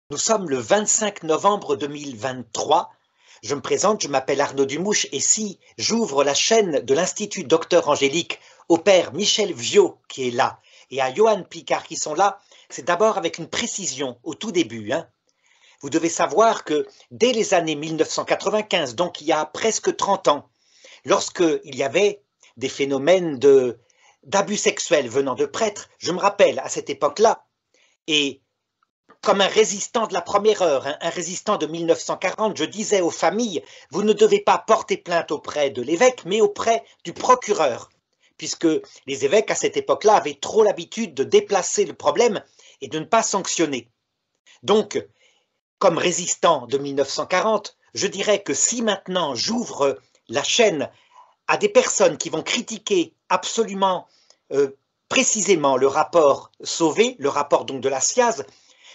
Nous sommes le 25 novembre 2023. Je me présente, je m'appelle Arnaud Dumouche et si j'ouvre la chaîne de l'Institut Docteur Angélique au père Michel Viaud qui est là et à Johan Picard qui sont là, c'est d'abord avec une précision au tout début. Vous devez savoir que dès les années 1995, donc il y a presque 30 ans, lorsqu'il y avait des phénomènes d'abus sexuels venant de prêtres, je me rappelle à cette époque-là, et comme un résistant de la première heure, un résistant de 1940, je disais aux familles, vous ne devez pas porter plainte auprès de l'évêque, mais auprès du procureur, puisque les évêques à cette époque-là avaient trop l'habitude de déplacer le problème et de ne pas sanctionner. Donc, comme résistant de 1940, je dirais que si maintenant j'ouvre la chaîne à des personnes qui vont critiquer absolument précisément le rapport Sauvé, le rapport donc de la SIAZ,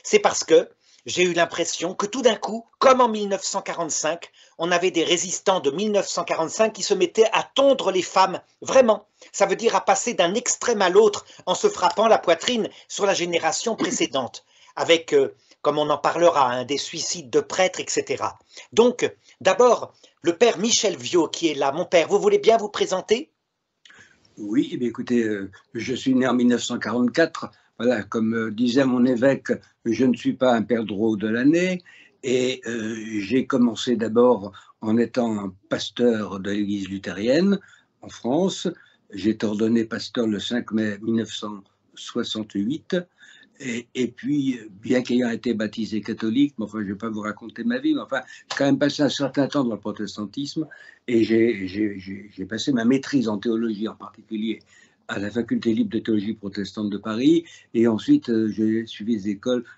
c'est parce que j'ai eu l'impression que tout d'un coup, comme en 1945, on avait des résistants de 1945 qui se mettaient à tondre les femmes, vraiment. Ça veut dire à passer d'un extrême à l'autre en se frappant la poitrine sur la génération précédente, avec, comme on en parlera, des suicides de prêtres, etc. Donc, d'abord, le père Michel Viaud qui est là. Mon père, vous voulez bien vous présenter? Oui, eh bien, écoutez, je suis né en 1944. Voilà, comme disait mon évêque, je ne suis pas un perdreau de l'année. Et j'ai commencé d'abord en étant un pasteur de l'église luthérienne en France. J'ai été ordonné pasteur le 5 mai 1968. Et puis, bien qu'ayant été baptisé catholique, mais enfin, je ne vais pas vous raconter ma vie, mais enfin, j'ai quand même passé un certain temps dans le protestantisme et j'ai passé ma maîtrise en théologie en particulier à la faculté libre de théologie protestante de Paris. Et ensuite, j'ai suivi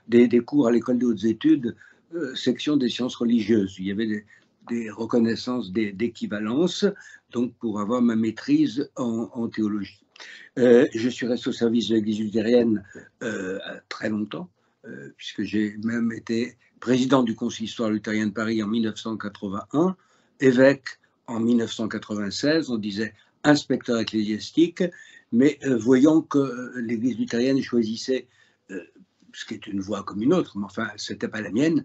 des cours à l'école des hautes études, section des sciences religieuses. Il y avait des reconnaissances d'équivalence, donc pour avoir ma maîtrise en théologie. Je suis resté au service de l'église luthérienne très longtemps, puisque j'ai même été président du consistoire luthérien de Paris en 1981, évêque en 1996, on disait inspecteur ecclésiastique, mais voyant que l'église luthérienne choisissait, ce qui est une voie comme une autre, mais enfin, ce n'était pas la mienne,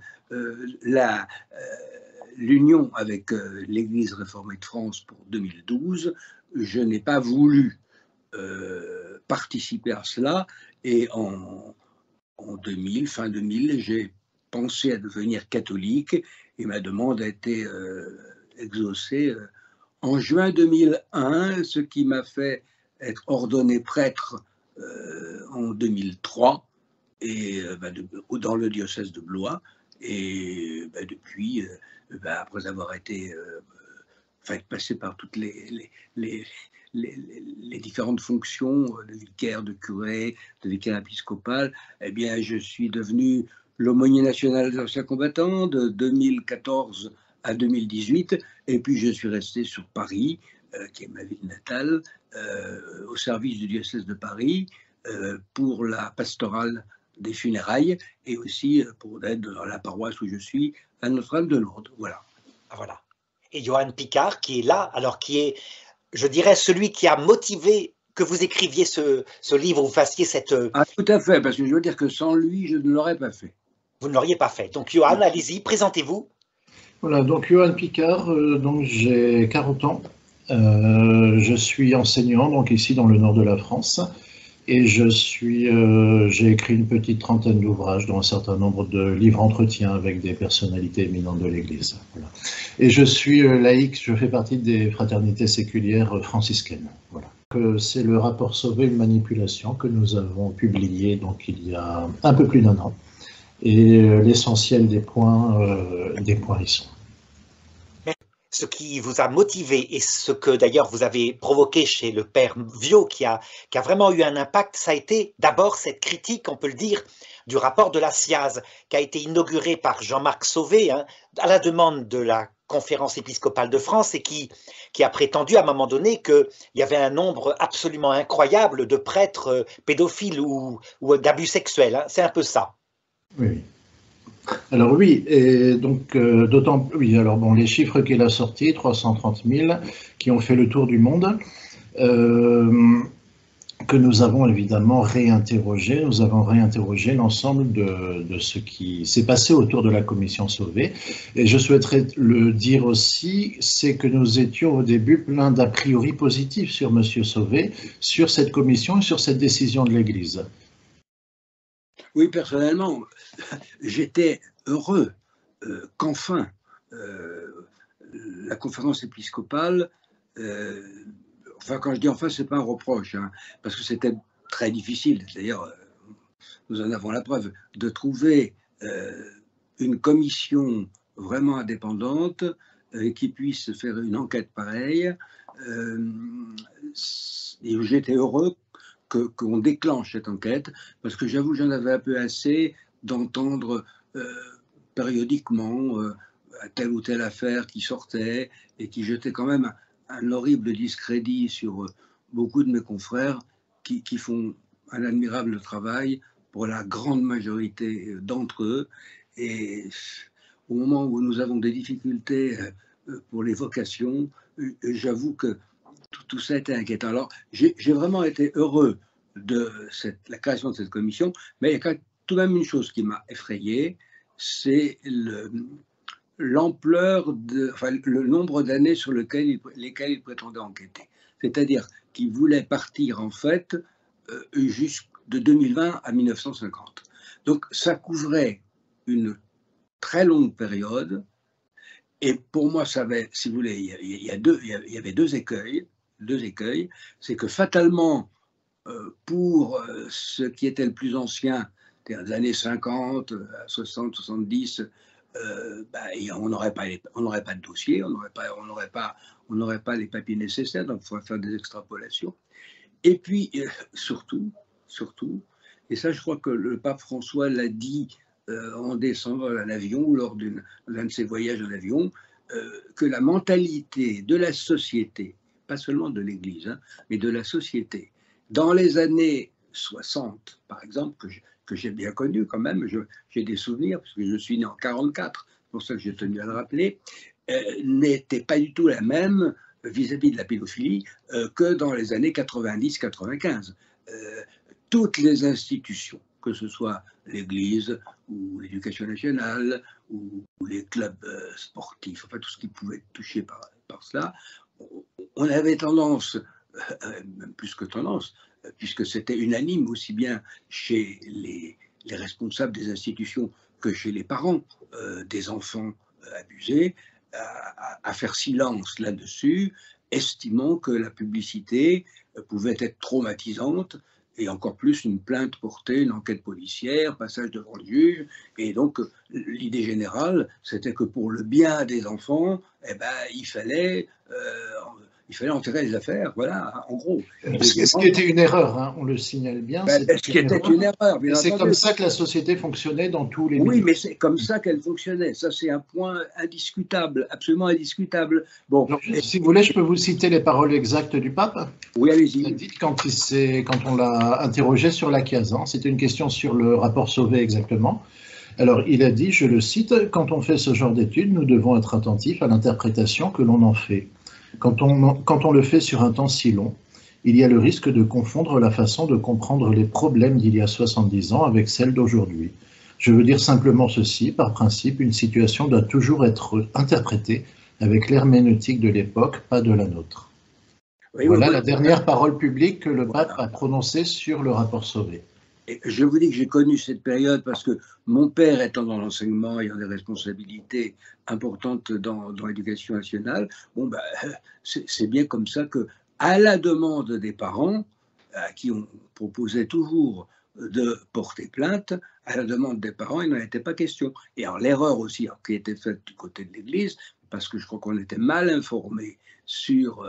l'union avec l'église réformée de France pour 2012, je n'ai pas voulu participer à cela et en 2000, fin 2000, j'ai pensé à devenir catholique et ma demande a été exaucée en juin 2001, ce qui m'a fait être ordonné prêtre en 2003 et dans le diocèse de Blois et depuis, après avoir été passé par toutes les différentes fonctions de vicaire, de curé, de vicaire épiscopal, eh bien, je suis devenu l'aumônier national des anciens combattants de 2014 à 2018, et puis je suis resté sur Paris, qui est ma ville natale, au service du diocèse de Paris, pour la pastorale des funérailles, et aussi pour être dans la paroisse où je suis, à Notre-Dame de Lourdes. Voilà. Voilà. Et Johan Picard qui est là, alors qui est, je dirais, celui qui a motivé que vous écriviez ce livre, vous fassiez cette... Ah, tout à fait, parce que je veux dire que sans lui, je ne l'aurais pas fait. Vous ne l'auriez pas fait. Donc Johan, allez-y, présentez-vous. Voilà, donc Johan Picard, donc j'ai 40 ans. Je suis enseignant donc ici dans le nord de la France et j'ai écrit une petite trentaine d'ouvrages, dont un certain nombre de livres entretiens avec des personnalités éminentes de l'Église. Voilà. Et je suis laïc, je fais partie des fraternités séculières franciscaines. Voilà. C'est le rapport Sauvé, une manipulation que nous avons publié donc il y a un peu plus d'1 an. Et l'essentiel des points y sont. Ce qui vous a motivé et ce que d'ailleurs vous avez provoqué chez le père Viaud qui a vraiment eu un impact, ça a été d'abord cette critique, on peut le dire, du rapport de la SIAZ qui a été inauguré par Jean-Marc Sauvé à la demande de la conférence épiscopale de France et qui a prétendu à un moment donné qu'il y avait un nombre absolument incroyable de prêtres pédophiles ou d'abus sexuels. C'est un peu ça. Oui. Alors oui, et donc d'autant oui. Alors bon, les chiffres qu'il a sortis, 330 000, qui ont fait le tour du monde, que nous avons évidemment réinterrogé. Nous avons réinterrogé l'ensemble de ce qui s'est passé autour de la commission Sauvé. Et je souhaiterais le dire aussi, c'est que nous étions au début plein d'a priori positifs sur M. Sauvé, sur cette commission et sur cette décision de l'Église. Oui, personnellement, j'étais heureux qu'enfin la conférence épiscopale, enfin quand je dis enfin, c'est pas un reproche, hein, parce que c'était très difficile, d'ailleurs nous en avons la preuve, de trouver une commission vraiment indépendante qui puisse faire une enquête pareille. Et j'étais heureux qu'on déclenche cette enquête, parce que j'avoue, j'en avais un peu assez d'entendre périodiquement telle ou telle affaire qui sortait et qui jetait quand même un horrible discrédit sur beaucoup de mes confrères qui font un admirable travail pour la grande majorité d'entre eux. Et au moment où nous avons des difficultés pour les vocations, j'avoue que tout ça était inquiétant. Alors, j'ai vraiment été heureux de la création de cette commission, mais il y a tout de même une chose qui m'a effrayé, c'est l'ampleur, enfin, le nombre d'années sur lesquelles il prétendait enquêter. C'est-à-dire qu'il voulait partir, en fait, de 2020 à 1950. Donc, ça couvrait une très longue période. Et pour moi, ça avait, si vous voulez, il y avait deux écueils. C'est que fatalement, pour ce qui était le plus ancien, c'est-à-dire des années 50, 60, 70, on n'aurait pas de dossier, on n'aurait pas les papiers nécessaires, donc il faudrait faire des extrapolations. Et puis, surtout, et ça je crois que le pape François l'a dit en descendant d'un avion ou lors d'un de ses voyages en avion, que la mentalité de la société, pas seulement de l'Église, hein, mais de la société, dans les années 60, par exemple, que j'ai bien connu quand même, j'ai des souvenirs, parce que je suis né en 44, c'est pour ça que j'ai tenu à le rappeler, n'était pas du tout la même vis-à-vis de la pédophilie que dans les années 90-95. Toutes les institutions, que ce soit l'Église ou l'Éducation nationale ou les clubs sportifs, enfin tout ce qui pouvait être touché par cela, on avait tendance, même plus que tendance, puisque c'était unanime aussi bien chez les responsables des institutions que chez les parents des enfants abusés, à faire silence là-dessus, estimant que la publicité pouvait être traumatisante, et encore plus une plainte portée, une enquête policière, passage devant le juge. Et donc, l'idée générale, c'était que pour le bien des enfants, il fallait enterrer les affaires, voilà, en gros. Ce qui était une erreur, hein, on le signale bien. Ce qui était une erreur, bien entendu. C'est comme ça que la société fonctionnait dans tous les milieux. Oui, mais c'est comme ça qu'elle fonctionnait. Ça, c'est un point indiscutable, absolument indiscutable. Bon. Donc, si vous voulez, je peux vous citer les paroles exactes du pape. Oui, allez-y. Il a dit quand on l'a interrogé sur la Chiasan, c'était une question sur le rapport Sauvé exactement. Alors, il a dit, je le cite, « Quand on fait ce genre d'études, nous devons être attentifs à l'interprétation que l'on en fait. Quand on le fait sur un temps si long, il y a le risque de confondre la façon de comprendre les problèmes d'il y a 70 ans avec celle d'aujourd'hui. Je veux dire simplement ceci, par principe, une situation doit toujours être interprétée avec l'herméneutique de l'époque, pas de la nôtre. » Oui, voilà la dernière parole publique que le pape a prononcée sur le rapport Sauvé. Et je vous dis que j'ai connu cette période parce que mon père étant dans l'enseignement, ayant des responsabilités importantes dans l'éducation nationale, c'est bien comme ça que, à la demande des parents, à qui on proposait toujours de porter plainte, à la demande des parents, il n'en était pas question. Et alors l'erreur aussi qui était faite du côté de l'Église, parce que je crois qu'on était mal informé sur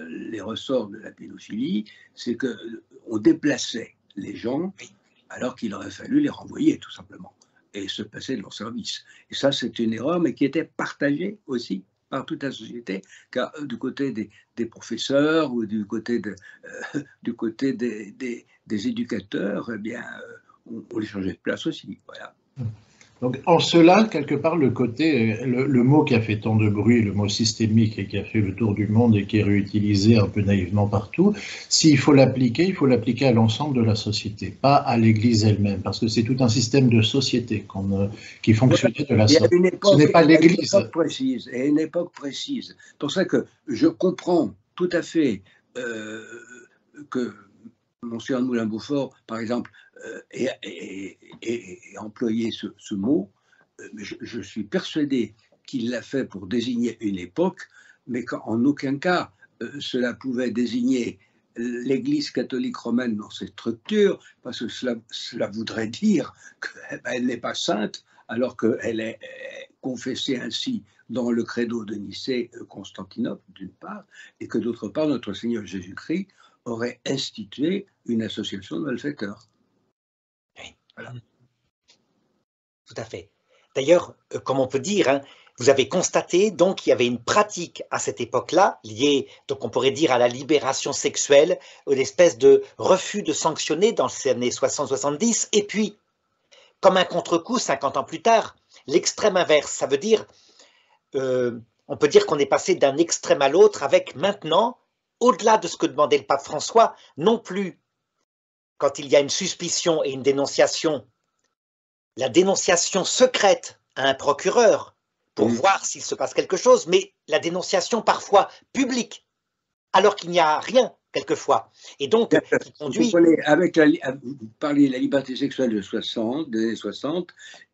les ressorts de la pédophilie, c'est qu'on déplaçait les gens alors qu'il aurait fallu les renvoyer tout simplement et se passer de leur service. Et ça, c'est une erreur, mais qui était partagée aussi par toute la société, car du côté des professeurs ou du côté des éducateurs, eh bien, on les changeait de place aussi. Voilà. Donc, en cela, quelque part, le mot qui a fait tant de bruit, le mot systémique, et qui a fait le tour du monde et qui est réutilisé un peu naïvement partout, s'il faut l'appliquer, il faut l'appliquer à l'ensemble de la société, pas à l'Église elle-même, parce que c'est tout un système de société qui fonctionnait de la sorte. Ce n'est pas l'Église. Et une époque précise. C'est pour ça que je comprends tout à fait que Monsieur Moulin-Beaufort, par exemple, ait employé ce mot, mais je suis persuadé qu'il l'a fait pour désigner une époque, mais qu'en aucun cas cela pouvait désigner l'Église catholique romaine dans ses structures, parce que cela voudrait dire qu'elle n'est pas sainte, alors qu'elle est confessée ainsi dans le credo de Nicée, Constantinople, d'une part, et que d'autre part, notre Seigneur Jésus-Christ aurait institué une association de malfaiteurs. Oui. Voilà. Tout à fait. D'ailleurs, comme on peut dire, hein, vous avez constaté donc qu'il y avait une pratique à cette époque-là liée, donc on pourrait dire à la libération sexuelle, une espèce de refus de sanctionner dans ces années 60-70, et puis, comme un contre-coup, 50 ans plus tard, l'extrême inverse. Ça veut dire, on peut dire qu'on est passé d'un extrême à l'autre avec maintenant, au-delà de ce que demandait le pape François, non plus quand il y a une suspicion et une dénonciation, la dénonciation secrète à un procureur pour voir s'il se passe quelque chose, mais la dénonciation parfois publique, alors qu'il n'y a rien quelquefois. Et donc, qui conduit... Vous parlez de la liberté sexuelle des années 60,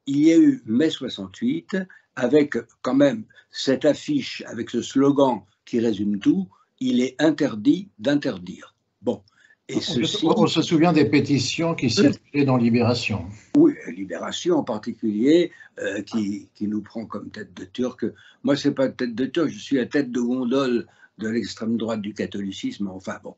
il y a eu mai 68, avec quand même cette affiche, avec ce slogan qui résume tout, il est interdit d'interdire. Bon. Et on se souvient des pétitions qui circulaient dans Libération. Oui, Libération en particulier, qui nous prend comme tête de Turc. Moi, ce n'est pas tête de Turc, je suis la tête de gondole de l'extrême droite du catholicisme. Enfin bon,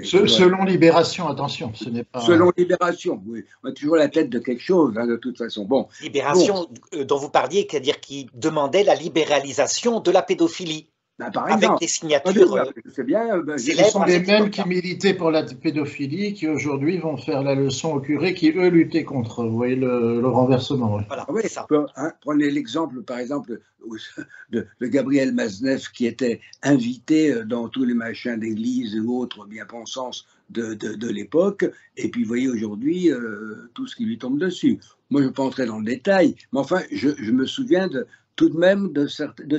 selon Libération, attention, ce n'est pas. Selon Libération, oui, on a toujours la tête de quelque chose, hein, de toute façon. Bon. Libération dont vous parliez, c'est-à-dire qui demandait la libéralisation de la pédophilie. Par exemple, avec des signatures c'est bien, ce sont les mêmes qui militaient pour la pédophilie qui aujourd'hui vont faire la leçon aux curés qui, eux, luttaient contre. Vous voyez le renversement. Oui. Voilà, oui, ça. Prenez l'exemple, par exemple, de Gabriel Maznev qui était invité dans tous les machins d'église ou autres bien-pensants de l'époque, et puis vous voyez aujourd'hui tout ce qui lui tombe dessus. Moi, je ne vais pas entrer dans le détail, mais enfin, je me souviens tout de même de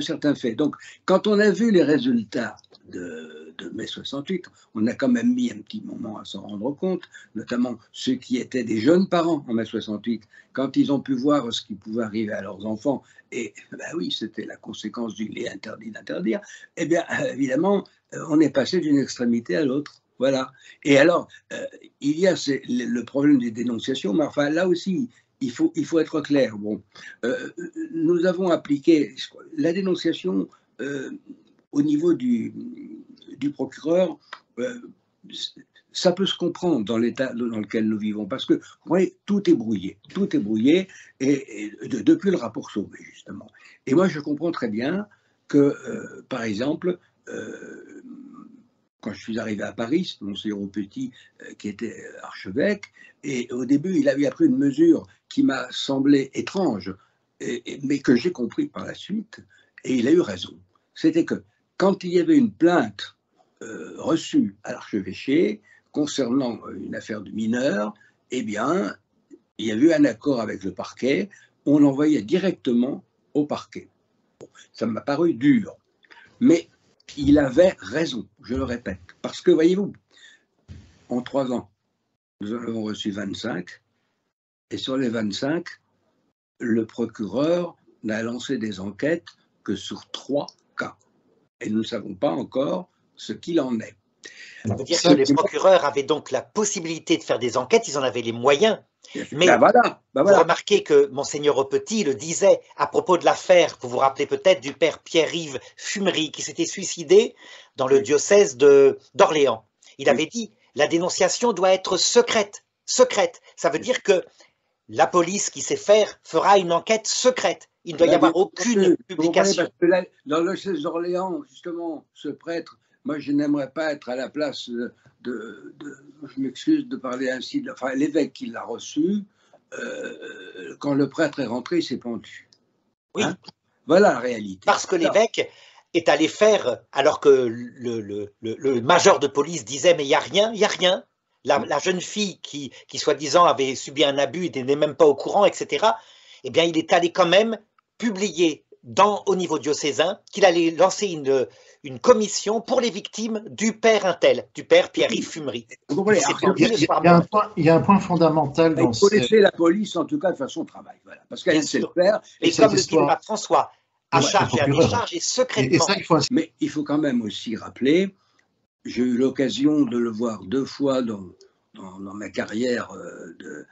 certains faits. Donc, quand on a vu les résultats de mai 68, on a quand même mis un petit moment à s'en rendre compte, notamment ceux qui étaient des jeunes parents en mai 68, quand ils ont pu voir ce qui pouvait arriver à leurs enfants, et ben oui, c'était la conséquence du « il est interdit d'interdire », eh bien, évidemment, on est passé d'une extrémité à l'autre. Voilà. Et alors, il y a le problème des dénonciations, mais enfin, là aussi, il faut être clair. Bon, nous avons appliqué la dénonciation au niveau du procureur. Ça peut se comprendre dans l'état dans lequel nous vivons, parce que vous voyez, tout est brouillé, et depuis le rapport Sauvé, justement. Et moi, je comprends très bien que, par exemple, quand je suis arrivé à Paris, c'est Monseigneur Petit qui était archevêque, et au début, il avait pris une mesure qui m'a semblé étrange, mais que j'ai compris par la suite, et il a eu raison. C'était que quand il y avait une plainte reçue à l'archevêché concernant une affaire de mineur, eh bien, il y a eu un accord avec le parquet, on l'envoyait directement au parquet. Bon, ça m'a paru dur, mais il avait raison, je le répète, parce que, voyez-vous, en 3 ans, nous en avons reçu 25, et sur les 25, le procureur n'a lancé des enquêtes que sur 3 cas. Et nous ne savons pas encore ce qu'il en est. Ça veut dire que les procureurs avaient donc la possibilité de faire des enquêtes, ils en avaient les moyens. Mais vous remarquez que Monseigneur Petit le disait à propos de l'affaire, vous vous rappelez peut-être du père Pierre-Yves Fumery qui s'était suicidé dans le diocèse d'Orléans. Il avait dit la dénonciation doit être secrète. Secrète. Ça veut dire que la police qui sait faire fera une enquête secrète. Il ne doit y avoir aucune publication. Parce que là, dans le diocèse d'Orléans, justement, ce prêtre, moi je n'aimerais pas être à la place je m'excuse de parler ainsi, enfin l'évêque qui l'a reçu, quand le prêtre est rentré, il s'est pendu. Oui. Hein? Voilà la réalité. Parce que l'évêque est allé faire, alors que le major de police disait mais il n'y a rien, il n'y a rien. La jeune fille qui soi-disant avait subi un abus et n'est même pas au courant, etc. Eh bien, il est allé quand même publier au niveau diocésain qu'il allait lancer une commission pour les victimes du père Intel, du père Pierre-Yves Fumery. Il y a un point fondamental dans il faut laisser la police, en tout cas, de faire son travail. Voilà, parce qu'elle sait le faire. Et comme le dit le pape François, à charge et à décharge et secrètement. Mais il faut quand même aussi rappeler, j'ai eu l'occasion de le voir 2 fois dans ma carrière de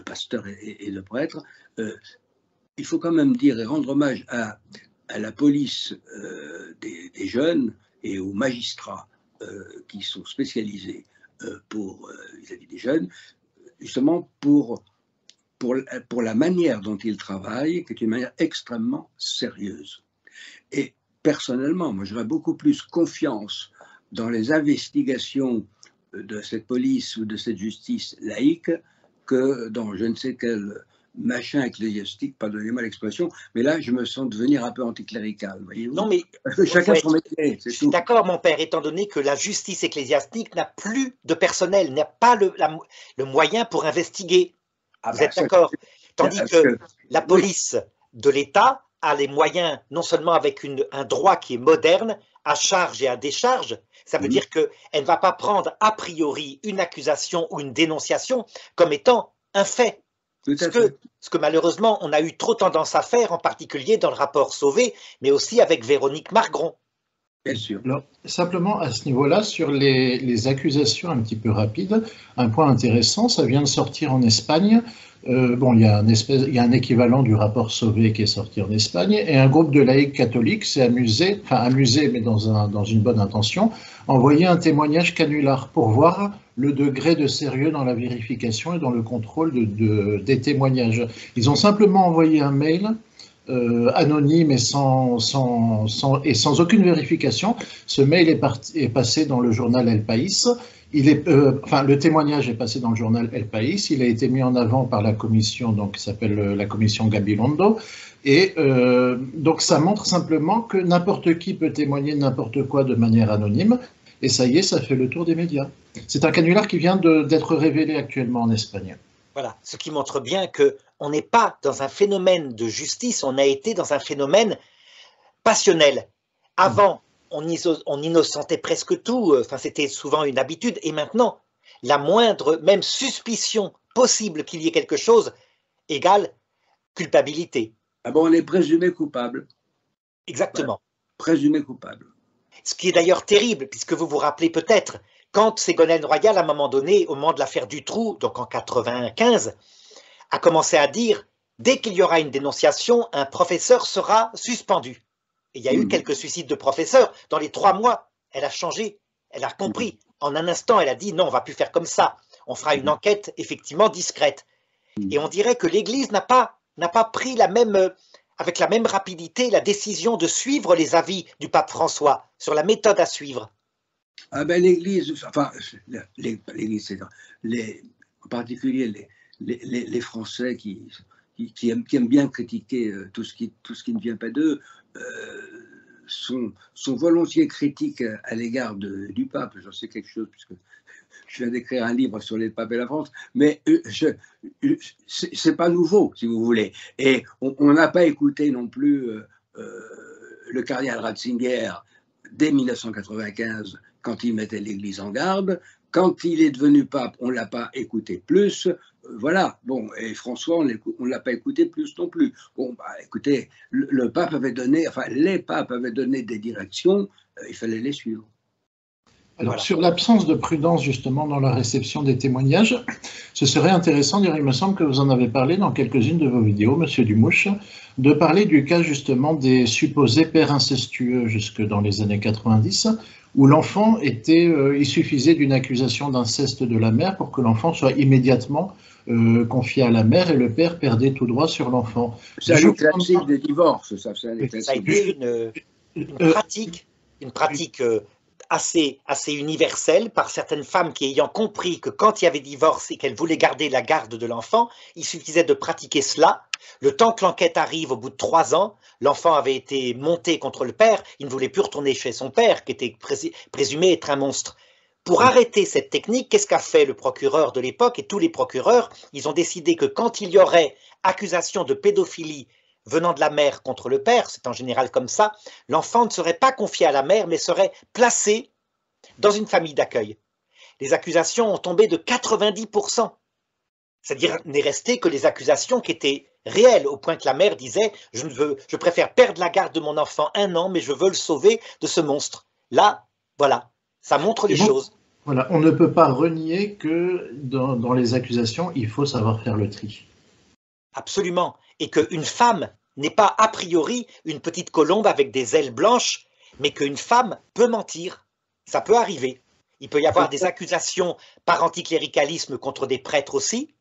pasteur et de prêtre. Il faut quand même dire et rendre hommage à la police des jeunes et aux magistrats qui sont spécialisés vis-à-vis des jeunes, justement pour la manière dont ils travaillent, qui est une manière extrêmement sérieuse. Et personnellement, moi j'aurais beaucoup plus confiance dans les investigations de cette police ou de cette justice laïque que dans je ne sais quel machin ecclésiastique, pardonnez-moi l'expression, mais là je me sens devenir un peu anticlérical, voyez-vous. Non mais parce que chacun son métier, je suis d'accord mon père, étant donné que la justice ecclésiastique n'a plus de personnel, n'a pas le moyen pour investiguer. Vous êtes d'accord? Tandis que la police de l'État a les moyens, non seulement avec un droit qui est moderne, à charge et à décharge, ça veut dire qu'elle ne va pas prendre a priori une accusation ou une dénonciation comme étant un fait. Ce que malheureusement on a eu trop tendance à faire, en particulier dans le rapport Sauvé, mais aussi avec Véronique Margron. Bien sûr. Alors, simplement à ce niveau-là, sur les accusations un petit peu rapides, un point intéressant, ça vient de sortir en Espagne. Bon, il y a un équivalent du rapport Sauvé qui est sorti en Espagne, et un groupe de laïcs catholiques s'est amusé, mais dans une bonne intention, envoyer un témoignage canular pour voir le degré de sérieux dans la vérification et dans le contrôle des témoignages. Ils ont simplement envoyé un mail anonyme et sans aucune vérification. Ce mail est passé dans le journal El País. Le témoignage est passé dans le journal El País. Il a été mis en avant par la commission, donc qui s'appelle la commission Gabilondo. Et donc ça montre simplement que n'importe qui peut témoigner n'importe quoi de manière anonyme. Et ça y est, ça fait le tour des médias. C'est un canular qui vient d'être révélé actuellement en Espagne. Voilà, ce qui montre bien qu'on n'est pas dans un phénomène de justice, on a été dans un phénomène passionnel. Avant, on innocentait presque tout, enfin c'était souvent une habitude, et maintenant, la moindre, même suspicion possible qu'il y ait quelque chose, égale culpabilité. Ah bon, on est présumé coupable. Exactement. Ouais, présumé coupable. Ce qui est d'ailleurs terrible, puisque vous vous rappelez peut-être, quand Ségolène Royal, à un moment donné, au moment de l'affaire Dutroux, donc en 1995, a commencé à dire « Dès qu'il y aura une dénonciation, un professeur sera suspendu ». Et il y a eu quelques suicides de professeurs. Dans les 3 mois, elle a changé, elle a compris. En un instant, elle a dit « Non, on ne va plus faire comme ça. On fera une enquête effectivement discrète ». Et on dirait que l'Église n'a pas pris avec la même rapidité la décision de suivre les avis du pape François sur la méthode à suivre. Ah ben l'Église, enfin l'Église, c'est en particulier les Français qui aiment bien critiquer tout ce qui ne vient pas d'eux, sont volontiers critiques à l'égard du pape. J'en sais quelque chose puisque je viens d'écrire un livre sur les papes et la France, mais c'est pas nouveau, si vous voulez. Et on n'a pas écouté non plus le cardinal Ratzinger dès 1995 quand il mettait l'Église en garde. Quand il est devenu pape, on ne l'a pas écouté plus. Voilà, bon, et François, on ne l'a pas écouté plus non plus. Bon, bah, écoutez, le pape avait donné, enfin, les papes avaient donné des directions, il fallait les suivre. Alors, sur l'absence de prudence, justement, dans la réception des témoignages, ce serait intéressant, il me semble que vous en avez parlé dans quelques-unes de vos vidéos, Monsieur Dumouche, de parler du cas, justement, des supposés pères incestueux jusque dans les années 90, où l'enfant il suffisait d'une accusation d'inceste de la mère pour que l'enfant soit immédiatement confié à la mère et le père perdait tout droit sur l'enfant. C'est un classique des divorces, ça. Ça a été une pratique assez universel par certaines femmes qui, ayant compris que quand il y avait divorce et qu'elles voulaient garder la garde de l'enfant, il suffisait de pratiquer cela. Le temps que l'enquête arrive, au bout de 3 ans, l'enfant avait été monté contre le père, il ne voulait plus retourner chez son père, qui était présumé être un monstre. Pour arrêter cette technique, qu'est-ce qu'a fait le procureur de l'époque et tous les procureurs? Ils ont décidé que quand il y aurait accusation de pédophilie venant de la mère contre le père, c'est en général comme ça, l'enfant ne serait pas confié à la mère, mais serait placé dans une famille d'accueil. Les accusations ont tombé de 90%. C'est-à-dire, n'est resté que les accusations qui étaient réelles, au point que la mère disait « je préfère perdre la garde de mon enfant 1 an, mais je veux le sauver de ce monstre ». Là, voilà, ça montre les choses. Voilà, on ne peut pas renier que dans les accusations, il faut savoir faire le tri. Absolument. Et qu'une femme n'est pas a priori une petite colombe avec des ailes blanches, mais qu'une femme peut mentir. Ça peut arriver. Il peut y avoir des accusations par anticléricalisme contre des prêtres aussi.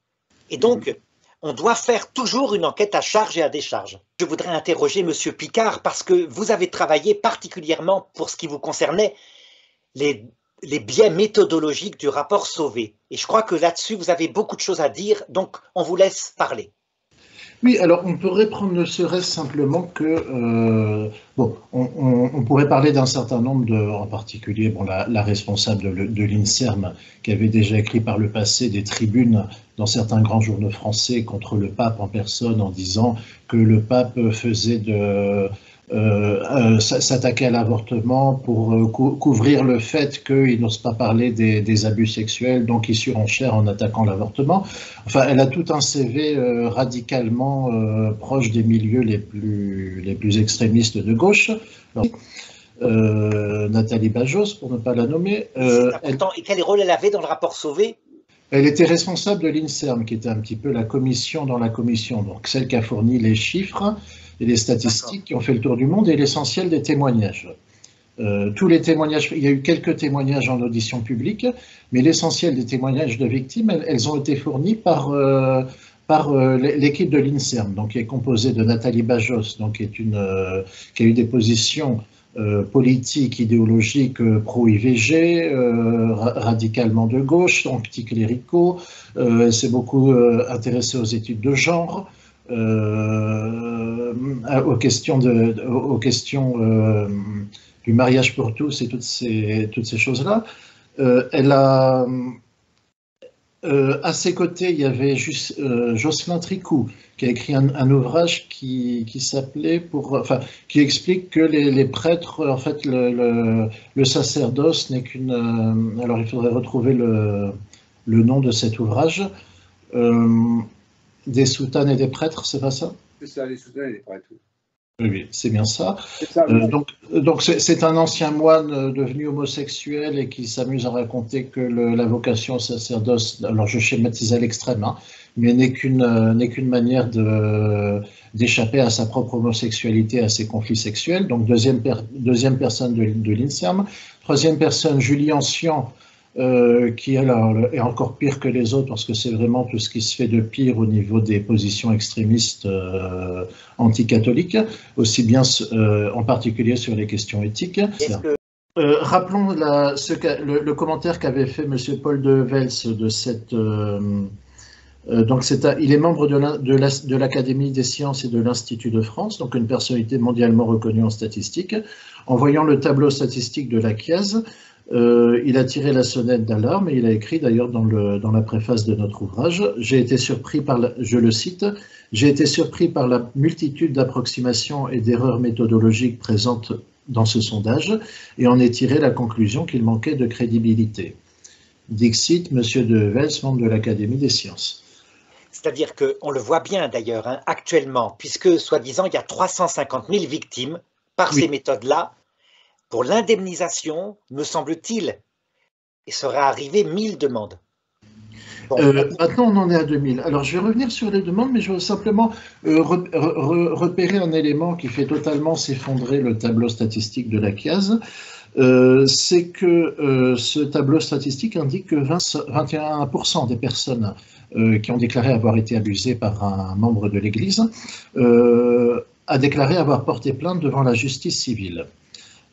Et donc, on doit faire toujours une enquête à charge et à décharge. Je voudrais interroger M. Picard parce que vous avez travaillé particulièrement pour ce qui vous concernait les biais méthodologiques du rapport Sauvé. Et je crois que là-dessus, vous avez beaucoup de choses à dire, donc on vous laisse parler. Oui, alors on pourrait prendre ne serait-ce simplement que, on pourrait parler d'un certain nombre en particulier, la responsable de l'INSERM, qui avait déjà écrit par le passé des tribunes dans certains grands journaux français contre le pape en personne en disant que le pape faisait s'attaquer à l'avortement pour couvrir le fait qu'il n'ose pas parler des abus sexuels, donc il surenchère en attaquant l'avortement. Enfin, elle a tout un CV radicalement proche des milieux les plus extrémistes de gauche. Nathalie Bajos, pour ne pas la nommer. Et quel rôle elle avait dans le rapport Sauvé? Elle était responsable de l'INSERM, qui était un petit peu la commission dans la commission, donc celle qui a fourni les chiffres et les statistiques qui ont fait le tour du monde et l'essentiel des témoignages. Tous les témoignages, il y a eu quelques témoignages en audition publique, mais l'essentiel des témoignages de victimes, elles ont été fournis par l'équipe de l'INSERM, donc qui est composée de Nathalie Bajos, donc qui a eu des positions politiques, idéologiques pro-IVG, radicalement de gauche, anticléricaux, s'est beaucoup intéressée aux études de genre, aux questions du mariage pour tous et toutes ces choses-là. Elle a, à ses côtés, il y avait Jocelyn Tricou, qui a écrit un ouvrage qui s'appelait, qui explique que les prêtres, en fait, le sacerdoce n'est qu'une. Alors, il faudrait retrouver le nom de cet ouvrage. Des soutanes et des prêtres, c'est pas ça? C'est ça, les soutanes et les prêtres. Oui, c'est bien ça. Donc c'est un ancien moine devenu homosexuel et qui s'amuse à raconter que la vocation au sacerdoce, alors je schématise à l'extrême, hein, mais n'est qu'une manière d'échapper à sa propre homosexualité, à ses conflits sexuels. Donc deuxième personne de l'INSERM. Troisième personne, Julie Ancien, qui alors, est encore pire que les autres parce que c'est vraiment tout ce qui se fait de pire au niveau des positions extrémistes anticatholiques, aussi bien en particulier sur les questions éthiques. Rappelons le commentaire qu'avait fait M. Paul de Vels de cette... donc il est membre de l'Académie des sciences et de l'Institut de France, donc une personnalité mondialement reconnue en statistique. En voyant le tableau statistique de la Chiese, il a tiré la sonnette d'alarme et il a écrit d'ailleurs dans la préface de notre ouvrage, j'ai été surpris je le cite, j'ai été surpris par la multitude d'approximations et d'erreurs méthodologiques présentes dans ce sondage et en ai tiré la conclusion qu'il manquait de crédibilité. Dixit, Monsieur de Vels, membre de l'Académie des sciences. C'est-à-dire qu'on le voit bien d'ailleurs, hein, actuellement, puisque soi-disant il y a 350 000 victimes par ces méthodes-là. Pour l'indemnisation, me semble-t-il, il serait arrivé 1000 demandes. Bon. Maintenant, on en est à 2000. Alors, je vais revenir sur les demandes, mais je veux simplement repérer un élément qui fait totalement s'effondrer le tableau statistique de la Chiese. C'est que ce tableau statistique indique que 21% des personnes qui ont déclaré avoir été abusées par un membre de l'Église a déclaré avoir porté plainte devant la justice civile.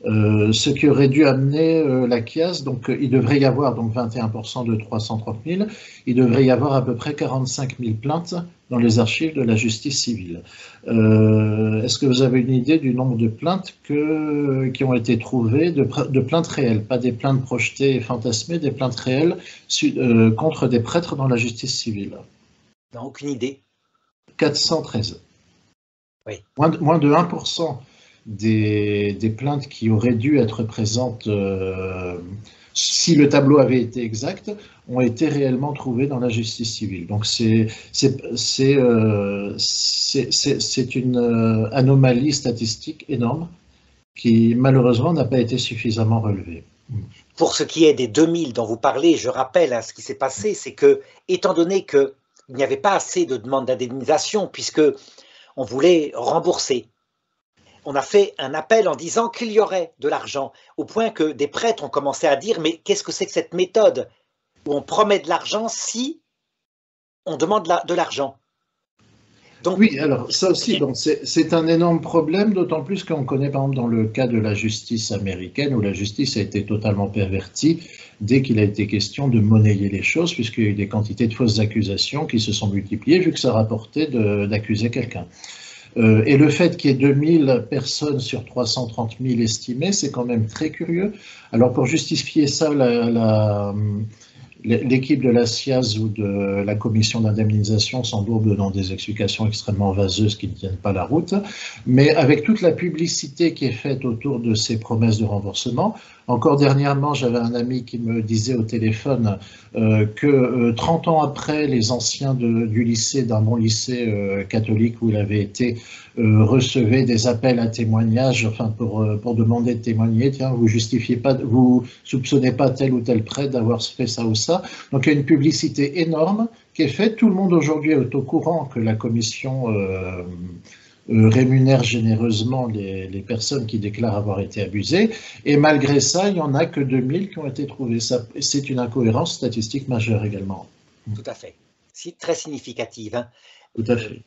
Ce qui aurait dû amener la Chias, donc il devrait y avoir donc 21% de 330 000, il devrait y avoir à peu près 45 000 plaintes dans les archives de la justice civile. Est-ce que vous avez une idée du nombre de plaintes qui ont été trouvées, de plaintes réelles, pas des plaintes projetées et fantasmées, des plaintes réelles contre des prêtres dans la justice civile? Non, aucune idée. 413. Oui. Moins de 1% des plaintes qui auraient dû être présentes si le tableau avait été exact ont été réellement trouvées dans la justice civile. Donc c'est une anomalie statistique énorme qui malheureusement n'a pas été suffisamment relevée. Pour ce qui est des 2000 dont vous parlez, je rappelle ce qui s'est passé, c'est que, étant donné qu'il n'y avait pas assez de demandes d'indemnisation, puisque on voulait rembourser, on a fait un appel en disant qu'il y aurait de l'argent, au point que des prêtres ont commencé à dire « mais qu'est-ce que c'est que cette méthode où on promet de l'argent si on demande de l'argent ?» Donc, oui, alors ça aussi, c'est un énorme problème, d'autant plus qu'on connaît par exemple dans le cas de la justice américaine, où la justice a été totalement pervertie dès qu'il a été question de monnayer les choses, puisqu'il y a eu des quantités de fausses accusations qui se sont multipliées, vu que ça rapportait d'accuser quelqu'un. Et le fait qu'il y ait 2000 personnes sur 330 000 estimées, c'est quand même très curieux. Alors pour justifier ça, l'équipe de la SIAZ ou de la commission d'indemnisation s'embourbe dans des explications extrêmement vaseuses qui ne tiennent pas la route, mais avec toute la publicité qui est faite autour de ces promesses de remboursement, encore dernièrement, j'avais un ami qui me disait au téléphone que 30 ans après, les anciens du lycée, d'un bon lycée catholique où il avait été, recevaient des appels à témoignage, enfin pour demander de témoigner. Tiens, vous soupçonnez pas tel ou tel prêtre d'avoir fait ça ou ça. Donc il y a une publicité énorme qui est faite. Tout le monde aujourd'hui est au courant que la commission rémunère généreusement les personnes qui déclarent avoir été abusées, et malgré ça, il n'y en a que 2000 qui ont été trouvées. C'est une incohérence statistique majeure également. Tout à fait. C'est très significative. Hein. Tout à fait.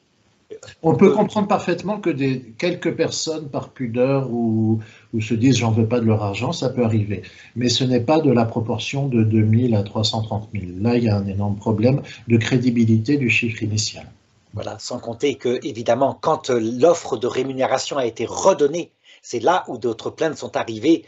On peut comprendre parfaitement que quelques personnes, par pudeur ou se disent « j'en veux pas de leur argent », ça peut arriver. Mais ce n'est pas de la proportion de 2000 à 330 000. Là, il y a un énorme problème de crédibilité du chiffre initial. Voilà, sans compter que, évidemment, quand l'offre de rémunération a été redonnée, c'est là où d'autres plaintes sont arrivées.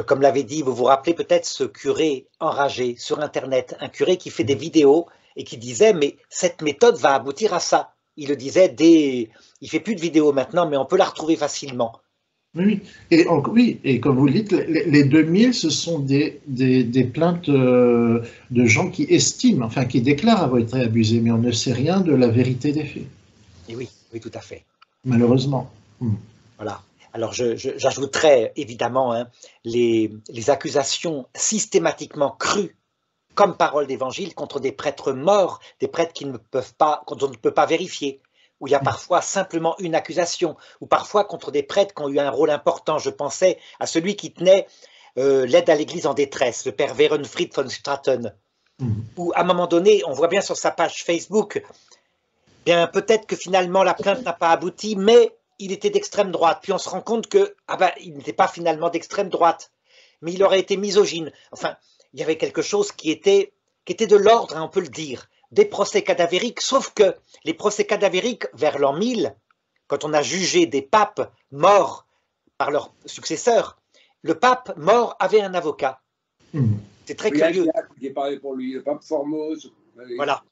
Comme l'avait dit, vous vous rappelez peut-être ce curé enragé sur Internet, un curé qui fait des vidéos et qui disait « mais cette méthode va aboutir à ça ». Il le disait, il ne fait plus de vidéos maintenant, mais on peut la retrouver facilement. Oui, et comme vous le dites, les 2000, ce sont des plaintes de gens qui estiment, enfin qui déclarent avoir été abusés, mais on ne sait rien de la vérité des faits. Et oui, tout à fait. Malheureusement. Voilà. Alors j'ajouterais évidemment les accusations systématiquement crues comme parole d'évangile contre des prêtres morts, des prêtres qu'on ne peut pas vérifier, où il y a parfois simplement une accusation, ou parfois contre des prêtres qui ont eu un rôle important. Je pensais à celui qui tenait l'aide à l'église en détresse, le père Werenfried von Straten, où à un moment donné, on voit bien sur sa page Facebook, bien peut-être que finalement la plainte n'a pas abouti, mais il était d'extrême droite. Puis on se rend compte que il n'était pas finalement d'extrême droite, mais il aurait été misogyne. Enfin, il y avait quelque chose qui était de l'ordre, on peut le dire, des procès cadavériques, sauf que les procès cadavériques vers l'an 1000, quand on a jugé des papes morts par leurs successeurs, le pape mort avait un avocat. C'est très curieux. Qui parlait pour lui, le pape Formose. Voilà,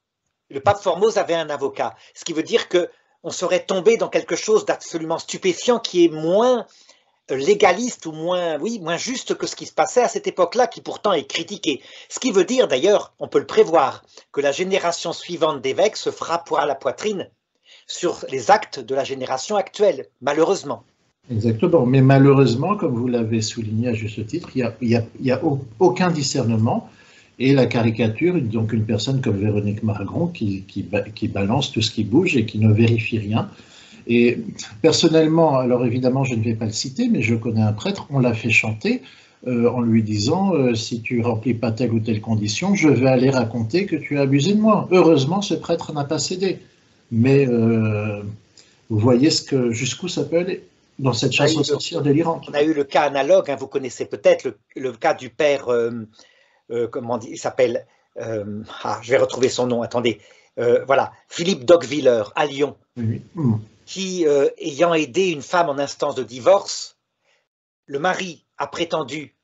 le pape Formose avait un avocat, ce qui veut dire qu'on serait tombé dans quelque chose d'absolument stupéfiant qui est moins légaliste ou moins juste que ce qui se passait à cette époque-là, qui pourtant est critiqué. Ce qui veut dire d'ailleurs, on peut le prévoir, que la génération suivante d'évêques se frappera à la poitrine sur les actes de la génération actuelle, malheureusement. Exactement, mais malheureusement, comme vous l'avez souligné à juste titre, il n'y a aucun discernement, et la caricature, donc une personne comme Véronique Margron qui balance tout ce qui bouge et qui ne vérifie rien. Et personnellement, alors évidemment je ne vais pas le citer, mais je connais un prêtre, on l'a fait chanter en lui disant si tu remplis pas telle ou telle condition, je vais aller raconter que tu as abusé de moi. Heureusement, ce prêtre n'a pas cédé. Mais vous voyez jusqu'où ça peut aller. Dans cette chasse aux sorcières délirante. On a eu le cas analogue, hein, vous connaissez peut-être le cas du père, comment il s'appelle, je vais retrouver son nom, attendez, voilà, Philippe Dockwiller à Lyon, Oui. qui, ayant aidé une femme en instance de divorce, le mari a prétendu,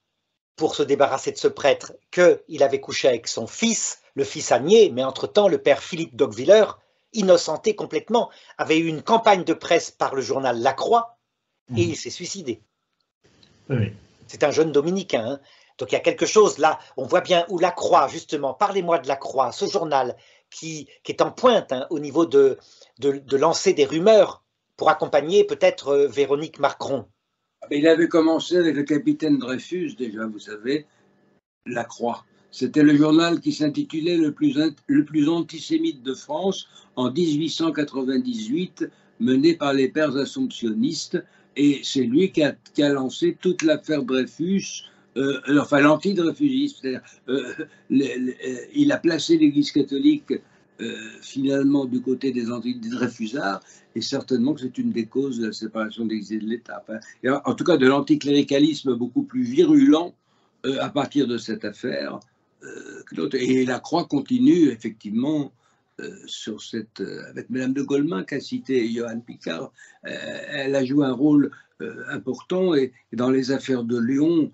pour se débarrasser de ce prêtre, qu'il avait couché avec son fils, le fils a nié, mais entre-temps, le père Philippe Dockwiller, innocenté complètement, avait eu une campagne de presse par le journal La Croix, et il s'est suicidé. Oui. C'est un jeune dominicain, hein. Donc il y a quelque chose là, on voit bien où La Croix, justement, parlez-moi de La Croix, ce journal qui est en pointe, hein, au niveau de lancer des rumeurs pour accompagner peut-être Véronique Macron. Il avait commencé avec le capitaine Dreyfus, déjà, vous savez, La Croix. C'était le journal qui s'intitulait le plus antisémite de France en 1898, mené par les pères assomptionnistes. Et c'est lui qui a lancé toute l'affaire Dreyfus, enfin l'anti-dreyfusisme. Il a placé l'Église catholique finalement du côté des anti-dreyfusards, et certainement que c'est une des causes de la séparation de l'Église et de l'État. En tout cas, de l'anticléricalisme beaucoup plus virulent à partir de cette affaire. Et la Croix continue effectivement sur cette, avec Madame de Golemin qu'a cité Johan Picard. Elle a joué un rôle important, et dans les affaires de Lyon,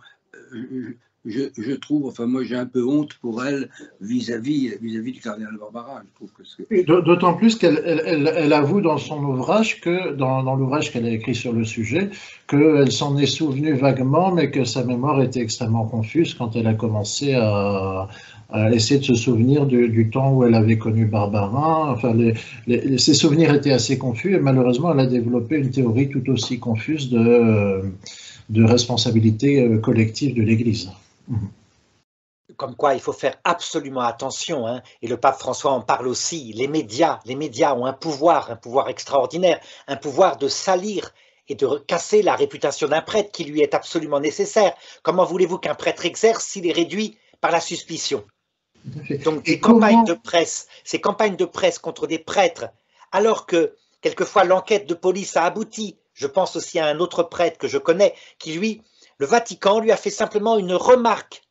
je trouve, enfin moi j'ai un peu honte pour elle vis-à-vis du cardinal Barbara. Je trouve que d'autant plus qu'elle avoue dans son ouvrage, dans l'ouvrage qu'elle a écrit sur le sujet, qu'elle s'en est souvenue vaguement, mais que sa mémoire était extrêmement confuse quand elle a commencé à essayer de se souvenir du temps où elle avait connu Barbarin. Enfin, ses souvenirs étaient assez confus, et malheureusement elle a développé une théorie tout aussi confuse de responsabilité collective de l'Église. Comme quoi il faut faire absolument attention, hein, et le pape François en parle aussi. Les médias ont un pouvoir extraordinaire, un pouvoir de salir et de casser la réputation d'un prêtre qui lui est absolument nécessaire. Comment voulez-vous qu'un prêtre exerce s'il est réduit par la suspicion? Donc ces campagnes de presse contre des prêtres, alors que quelquefois l'enquête de police a abouti. Je pense aussi à un autre prêtre que je connais qui, lui, le Vatican lui a fait simplement une remarque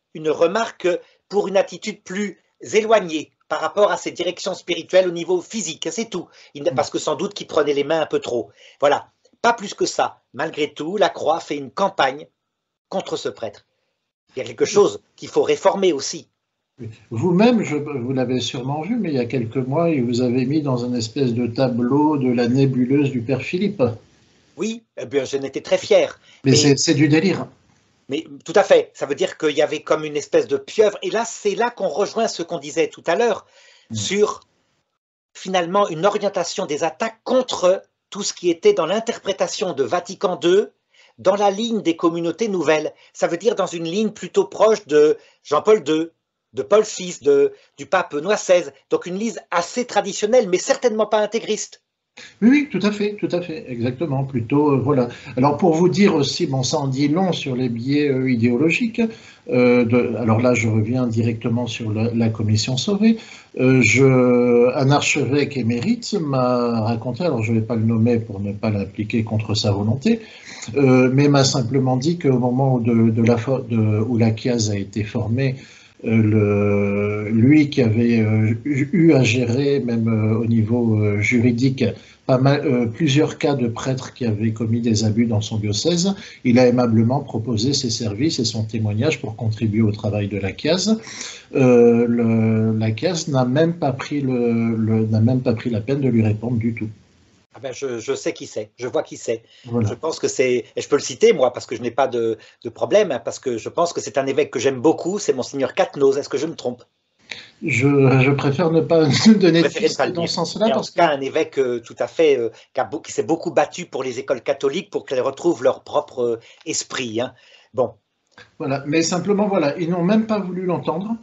pour une attitude plus éloignée par rapport à ses directions spirituelles au niveau physique, c'est tout, parce que sans doute qu'il prenait les mains un peu trop. Voilà, pas plus que ça. Malgré tout, la Croix fait une campagne contre ce prêtre. Il y a quelque chose qu'il faut réformer aussi. Vous-même, vous l'avez sûrement vu, mais il y a quelques mois, il vous avait mis dans une espèce de tableau de la nébuleuse du père Philippe. Oui, eh bien, j'en étais très fier. Mais c'est du délire. Mais tout à fait, ça veut dire qu'il y avait comme une espèce de pieuvre. Et là, c'est là qu'on rejoint ce qu'on disait tout à l'heure sur finalement une orientation des attaques contre tout ce qui était dans l'interprétation de Vatican II, dans la ligne des communautés nouvelles. Ça veut dire dans une ligne plutôt proche de Jean-Paul II, de Paul VI, du pape Benoît XVI. Donc une ligne assez traditionnelle, mais certainement pas intégriste. Oui, tout à fait, exactement, plutôt, voilà. Alors pour vous dire aussi, bon, ça en dit long sur les biais idéologiques, alors là je reviens directement sur la commission Sauvé, un archevêque émérite m'a raconté, alors je ne vais pas le nommer pour ne pas l'impliquer contre sa volonté, mais m'a simplement dit qu'au moment où la Chiaz a été formée, lui qui avait eu à gérer, même au niveau juridique, plusieurs cas de prêtres qui avaient commis des abus dans son diocèse, il a aimablement proposé ses services et son témoignage pour contribuer au travail de la Chiaz. La Chiaz n'a même pas pris la peine de lui répondre du tout. Ah ben je sais qui c'est, je vois qui c'est. Voilà. Je pense que c'est, et je peux le citer moi parce que je n'ai pas de problème, hein, parce que je pense que c'est un évêque que j'aime beaucoup, c'est Monseigneur Quatennose. Est-ce que je me trompe? Je préfère ne pas donner de piste dans ce sens-là. En tout cas, un évêque tout à fait qui s'est beaucoup battu pour les écoles catholiques pour qu'elles retrouvent leur propre esprit. Hein. Bon. Voilà, mais simplement, voilà, ils n'ont même pas voulu l'entendre.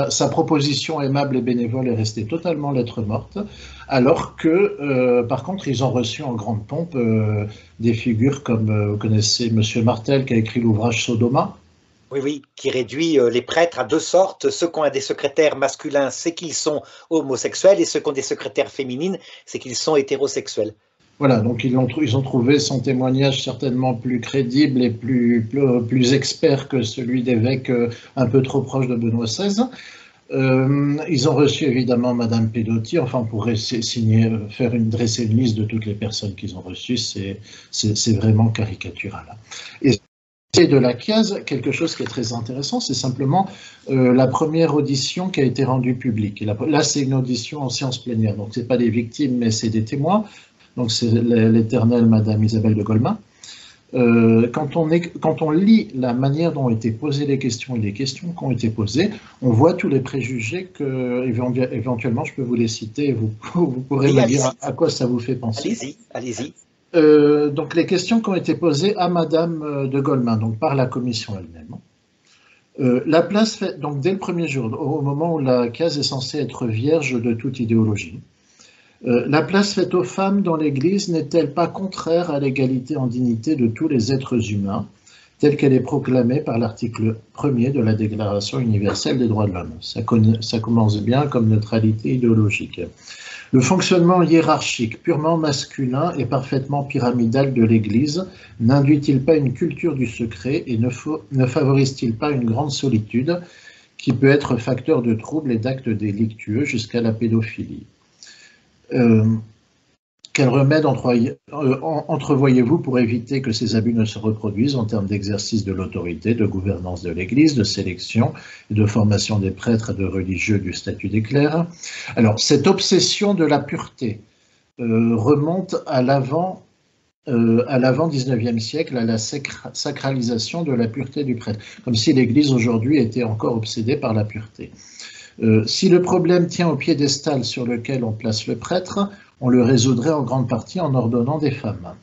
Sa proposition aimable et bénévole est restée totalement lettre morte, alors que, par contre, ils ont reçu en grande pompe des figures comme, vous connaissez M. Martel qui a écrit l'ouvrage Sodoma. Oui, qui réduit les prêtres à deux sortes. Ceux qui ont des secrétaires masculins, c'est qu'ils sont homosexuels, et ceux qui ont des secrétaires féminines, c'est qu'ils sont hétérosexuels. Voilà, donc ils ont trouvé son témoignage certainement plus crédible et plus expert que celui d'évêque un peu trop proche de Benoît XVI. Ils ont reçu évidemment Madame Pedotti, enfin on pourrait dresser une liste de toutes les personnes qu'ils ont reçues, c'est vraiment caricatural. Et de la CAS, quelque chose qui est très intéressant, c'est simplement la première audition qui a été rendue publique. Et là, c'est une audition en séance plénière, donc ce n'est pas des victimes, mais c'est des témoins. Donc c'est l'éternelle Madame Isabelle de Golemin. Quand on lit la manière dont ont été posées les questions et les questions qui ont été posées, on voit tous les préjugés que, éventuellement, je peux vous les citer, vous pourrez me dire à quoi ça vous fait penser. Allez-y, allez-y. Donc les questions qui ont été posées à Madame de Golemin, donc par la commission elle-même. La place fait, donc dès le premier jour, au moment où la case est censée être vierge de toute idéologie, la place faite aux femmes dans l'Église n'est-elle pas contraire à l'égalité en dignité de tous les êtres humains, telle qu'elle est proclamée par l'article 1er de la Déclaration universelle des droits de l'homme? Ça commence bien comme neutralité idéologique. Le fonctionnement hiérarchique purement masculin et parfaitement pyramidal de l'Église n'induit-il pas une culture du secret et ne favorise-t-il pas une grande solitude qui peut être facteur de troubles et d'actes délictueux jusqu'à la pédophilie? Quel remède entrevoyez-vous pour éviter que ces abus ne se reproduisent en termes d'exercice de l'autorité, de gouvernance de l'Église, de sélection et de formation des prêtres et de religieux du statut des clercs? Alors, cette obsession de la pureté remonte à l'avant 19e siècle, à la sacralisation de la pureté du prêtre, comme si l'Église aujourd'hui était encore obsédée par la pureté. Si le problème tient au piédestal sur lequel on place le prêtre, on le résoudrait en grande partie en ordonnant des femmes.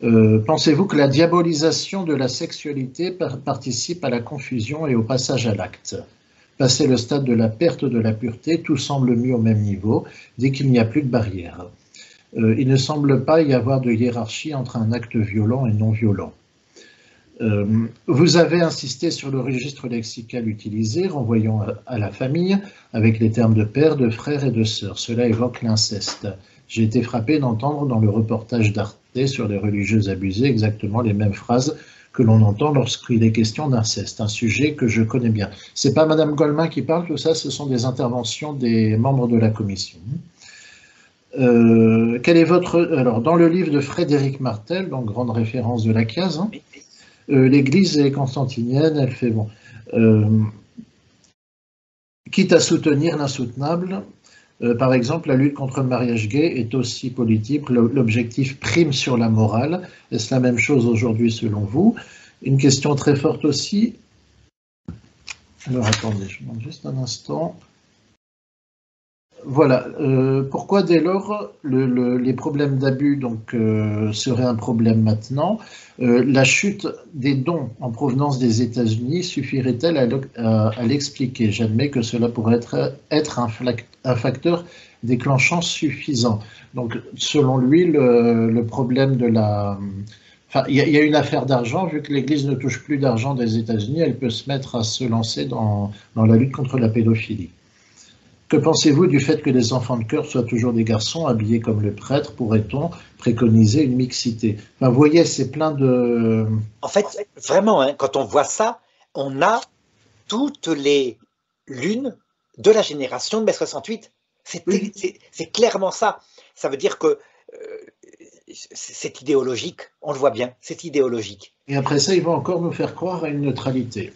Pensez-vous que la diabolisation de la sexualité participe à la confusion et au passage à l'acte? Passé le stade de la perte de la pureté, tout semble mis au même niveau, dès qu'il n'y a plus de barrière. Il ne semble pas y avoir de hiérarchie entre un acte violent et non violent. Vous avez insisté sur le registre lexical utilisé, renvoyant à la famille, avec les termes de père, de frère et de sœur. Cela évoque l'inceste. J'ai été frappé d'entendre dans le reportage d'Arte sur les religieuses abusées exactement les mêmes phrases que l'on entend lorsqu'il est question d'inceste, un sujet que je connais bien. C'est pas Madame Golemin qui parle, tout ça, ce sont des interventions des membres de la commission. Quel est votre... Alors, dans le livre de Frédéric Martel, donc grande référence de la case, hein, l'Église est constantinienne, elle fait bon. Quitte à soutenir l'insoutenable, par exemple, la lutte contre le mariage gay est aussi politique, l'objectif prime sur la morale. Est-ce la même chose aujourd'hui selon vous? Une question très forte aussi. Alors attendez, je demande juste un instant. Voilà, pourquoi dès lors les problèmes d'abus seraient un problème maintenant? La chute des dons en provenance des États-Unis suffirait-elle à l'expliquer? J'admets que cela pourrait être un facteur déclenchant suffisant. Donc, selon lui, le problème de la... Enfin, il y a une affaire d'argent, vu que l'Église ne touche plus d'argent des États-Unis, elle peut se mettre à se lancer dans la lutte contre la pédophilie. Que pensez-vous du fait que les enfants de cœur soient toujours des garçons habillés comme le prêtre? Pourrait-on préconiser une mixité? Enfin, vous voyez, c'est plein de... En fait, vraiment, hein, quand on voit ça, on a toutes les lunes de la génération de mai 68. C'est clairement ça. Ça veut dire que c'est idéologique, on le voit bien, c'est idéologique. Et après ça, ils vont encore nous faire croire à une neutralité.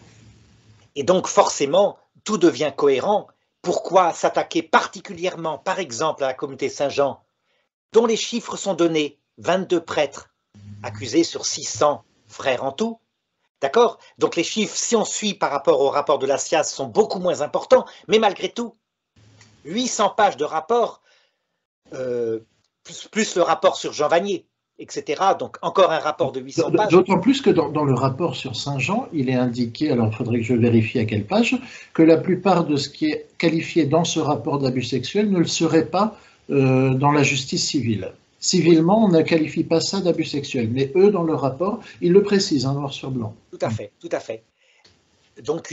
Et donc, forcément, tout devient cohérent. Pourquoi s'attaquer particulièrement, par exemple, à la communauté Saint-Jean, dont les chiffres sont donnés, 22 prêtres accusés sur 600 frères en tout, d'accord? Donc les chiffres, si on suit par rapport au rapport de la SIAZ, sont beaucoup moins importants, mais malgré tout, 800 pages de rapport, plus le rapport sur Jean Vanier, etc. Donc encore un rapport de 800 pages. D'autant plus que dans le rapport sur Saint-Jean, il est indiqué, alors il faudrait que je vérifie à quelle page, que la plupart de ce qui est qualifié dans ce rapport d'abus sexuel ne le serait pas dans la justice civile. Civilement, on ne qualifie pas ça d'abus sexuel, mais eux, dans le rapport, ils le précisent, hein, noir sur blanc. Tout à fait, tout à fait. Donc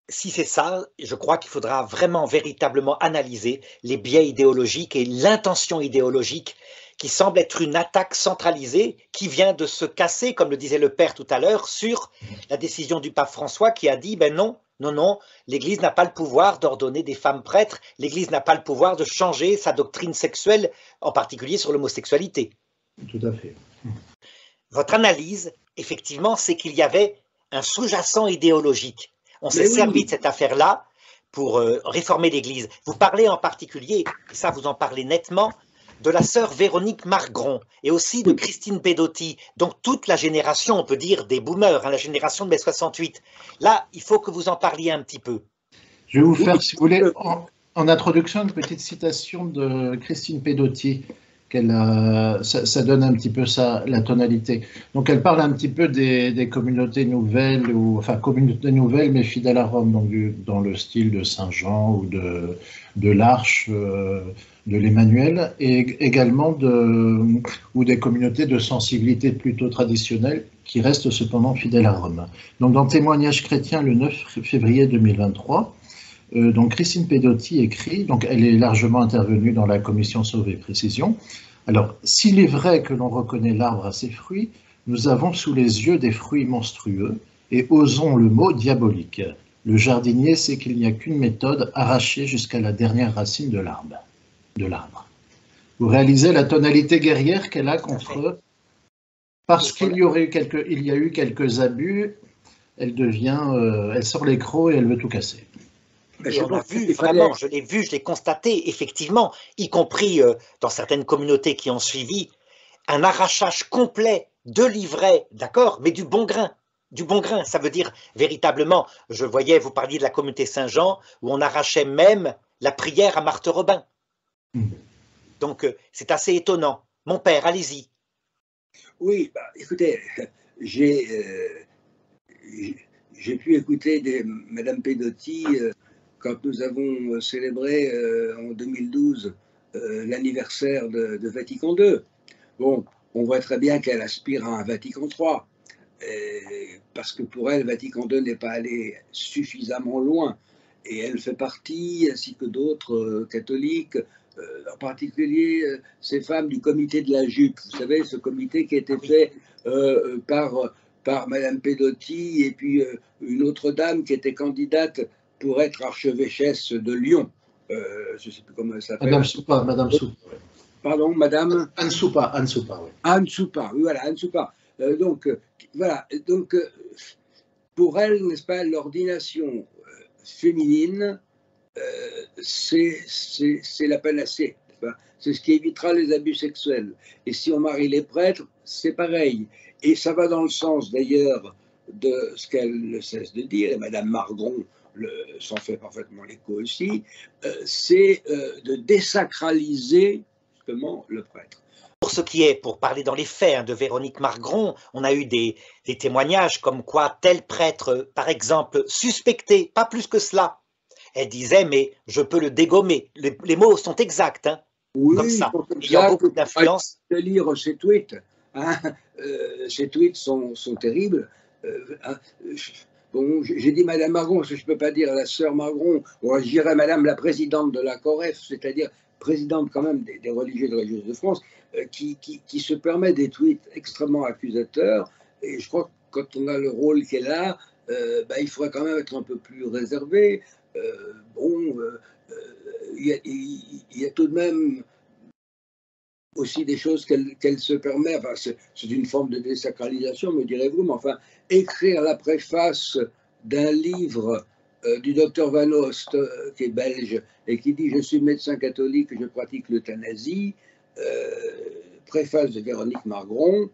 si c'est ça, je crois qu'il faudra vraiment véritablement analyser les biais idéologiques et l'intention idéologique qui semble être une attaque centralisée qui vient de se casser, comme le disait le père tout à l'heure, sur la décision du pape François qui a dit, ben non, non, non, l'Église n'a pas le pouvoir d'ordonner des femmes prêtres, l'Église n'a pas le pouvoir de changer sa doctrine sexuelle, en particulier sur l'homosexualité. Tout à fait. Votre analyse, effectivement, c'est qu'il y avait un sous-jacent idéologique. On s'est servi de cette affaire-là pour réformer l'Église. Vous parlez en particulier, et ça vous en parlez nettement, de la sœur Véronique Margron et aussi de Christine Pedotti, donc toute la génération, on peut dire, des boomers, hein, la génération de mai 68. Là, il faut que vous en parliez un petit peu. Je vais vous faire, si vous voulez, en introduction, une petite citation de Christine Pedotti. Ça donne un petit peu la tonalité. Donc elle parle un petit peu des communautés nouvelles, enfin communautés nouvelles mais fidèles à Rome, donc dans le style de Saint Jean ou de l'Arche, de l'Emmanuel, et également ou des communautés de sensibilité plutôt traditionnelle qui restent cependant fidèles à Rome. Donc dans Témoignages chrétiens le 9 février 2023, donc Christine Pedotti écrit, donc elle est largement intervenue dans la commission Sauve et Précision. Alors, s'il est vrai que l'on reconnaît l'arbre à ses fruits, nous avons sous les yeux des fruits monstrueux, et osons le mot diabolique. Le jardinier sait qu'il n'y a qu'une méthode, arracher jusqu'à la dernière racine de l'arbre. Vous réalisez la tonalité guerrière qu'elle a contre eux? Parce qu'il y a eu quelques abus, elle sort les crocs et elle veut tout casser. Et on a vu, vraiment, je l'ai constaté, effectivement, y compris dans certaines communautés qui ont suivi, un arrachage complet de livrets, d'accord, mais du bon grain. Du bon grain, ça veut dire véritablement, je voyais, vous parliez de la communauté Saint-Jean, où on arrachait même la prière à Marthe Robin. Donc, c'est assez étonnant. Mon père, allez-y. Oui, bah, écoutez, j'ai pu écouter Madame Pedotti quand nous avons célébré en 2012 l'anniversaire de Vatican II. Bon, on voit très bien qu'elle aspire à un Vatican III, parce que pour elle, Vatican II n'est pas allé suffisamment loin. Et elle fait partie, ainsi que d'autres catholiques, en particulier ces femmes du comité de la jupe. Vous savez, ce comité qui a été fait par Madame Pedotti et puis une autre dame qui était candidate pour être archevêchesse de Lyon. Je ne sais plus comment elle s'appelle. Madame Soupa. Pardon, Madame Anne Soupa, oui. Anne Soupa, oui, voilà, Anne Soupa. Voilà. Donc, pour elle, n'est-ce pas, l'ordination féminine, c'est la panacée. C'est ce qui évitera les abus sexuels. Et si on marie les prêtres, c'est pareil. Et ça va dans le sens, d'ailleurs, de ce qu'elle ne cesse de dire, et Madame Margron s'en fait parfaitement l'écho aussi, c'est de désacraliser justement le prêtre. Pour ce qui est, pour parler dans les faits, hein, de Véronique Margron, on a eu des témoignages comme quoi tel prêtre, par exemple, suspecté, pas plus que cela, elle disait, mais je peux le dégommer. Les mots sont exacts, hein, oui, comme ça. Il y a beaucoup d'influence. De lire ces tweets, hein, ces tweets sont terribles. Bon, j'ai dit Madame Margron, parce que je ne peux pas dire la sœur Margron, ou je dirais Madame la présidente de la COREF, c'est-à-dire présidente quand même des religieux et des religieuses de France, qui se permet des tweets extrêmement accusateurs. Et je crois que quand on a le rôle qu'elle a, il faudrait quand même être un peu plus réservé. Il y a tout de même aussi des choses qu'elle se permet. Enfin, c'est une forme de désacralisation, me direz-vous, mais enfin, écrire la préface d'un livre du docteur Van Oost, qui est belge, et qui dit « Je suis médecin catholique, je pratique l'euthanasie », préface de Véronique Margron.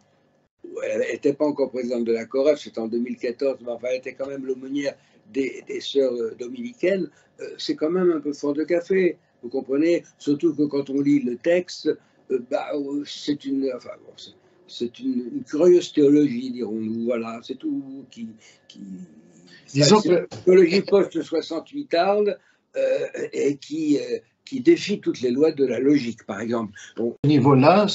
Elle n'était pas encore présidente de la COREF, c'était en 2014, mais enfin, elle était quand même l'aumônière des sœurs dominicaines. C'est quand même un peu fort de café, vous comprenez, surtout que quand on lit le texte, c'est une curieuse théologie, dirons-nous. Voilà, c'est tout Disons que théologie post-68 arde et qui défie toutes les lois de la logique, par exemple. À ce niveau-là,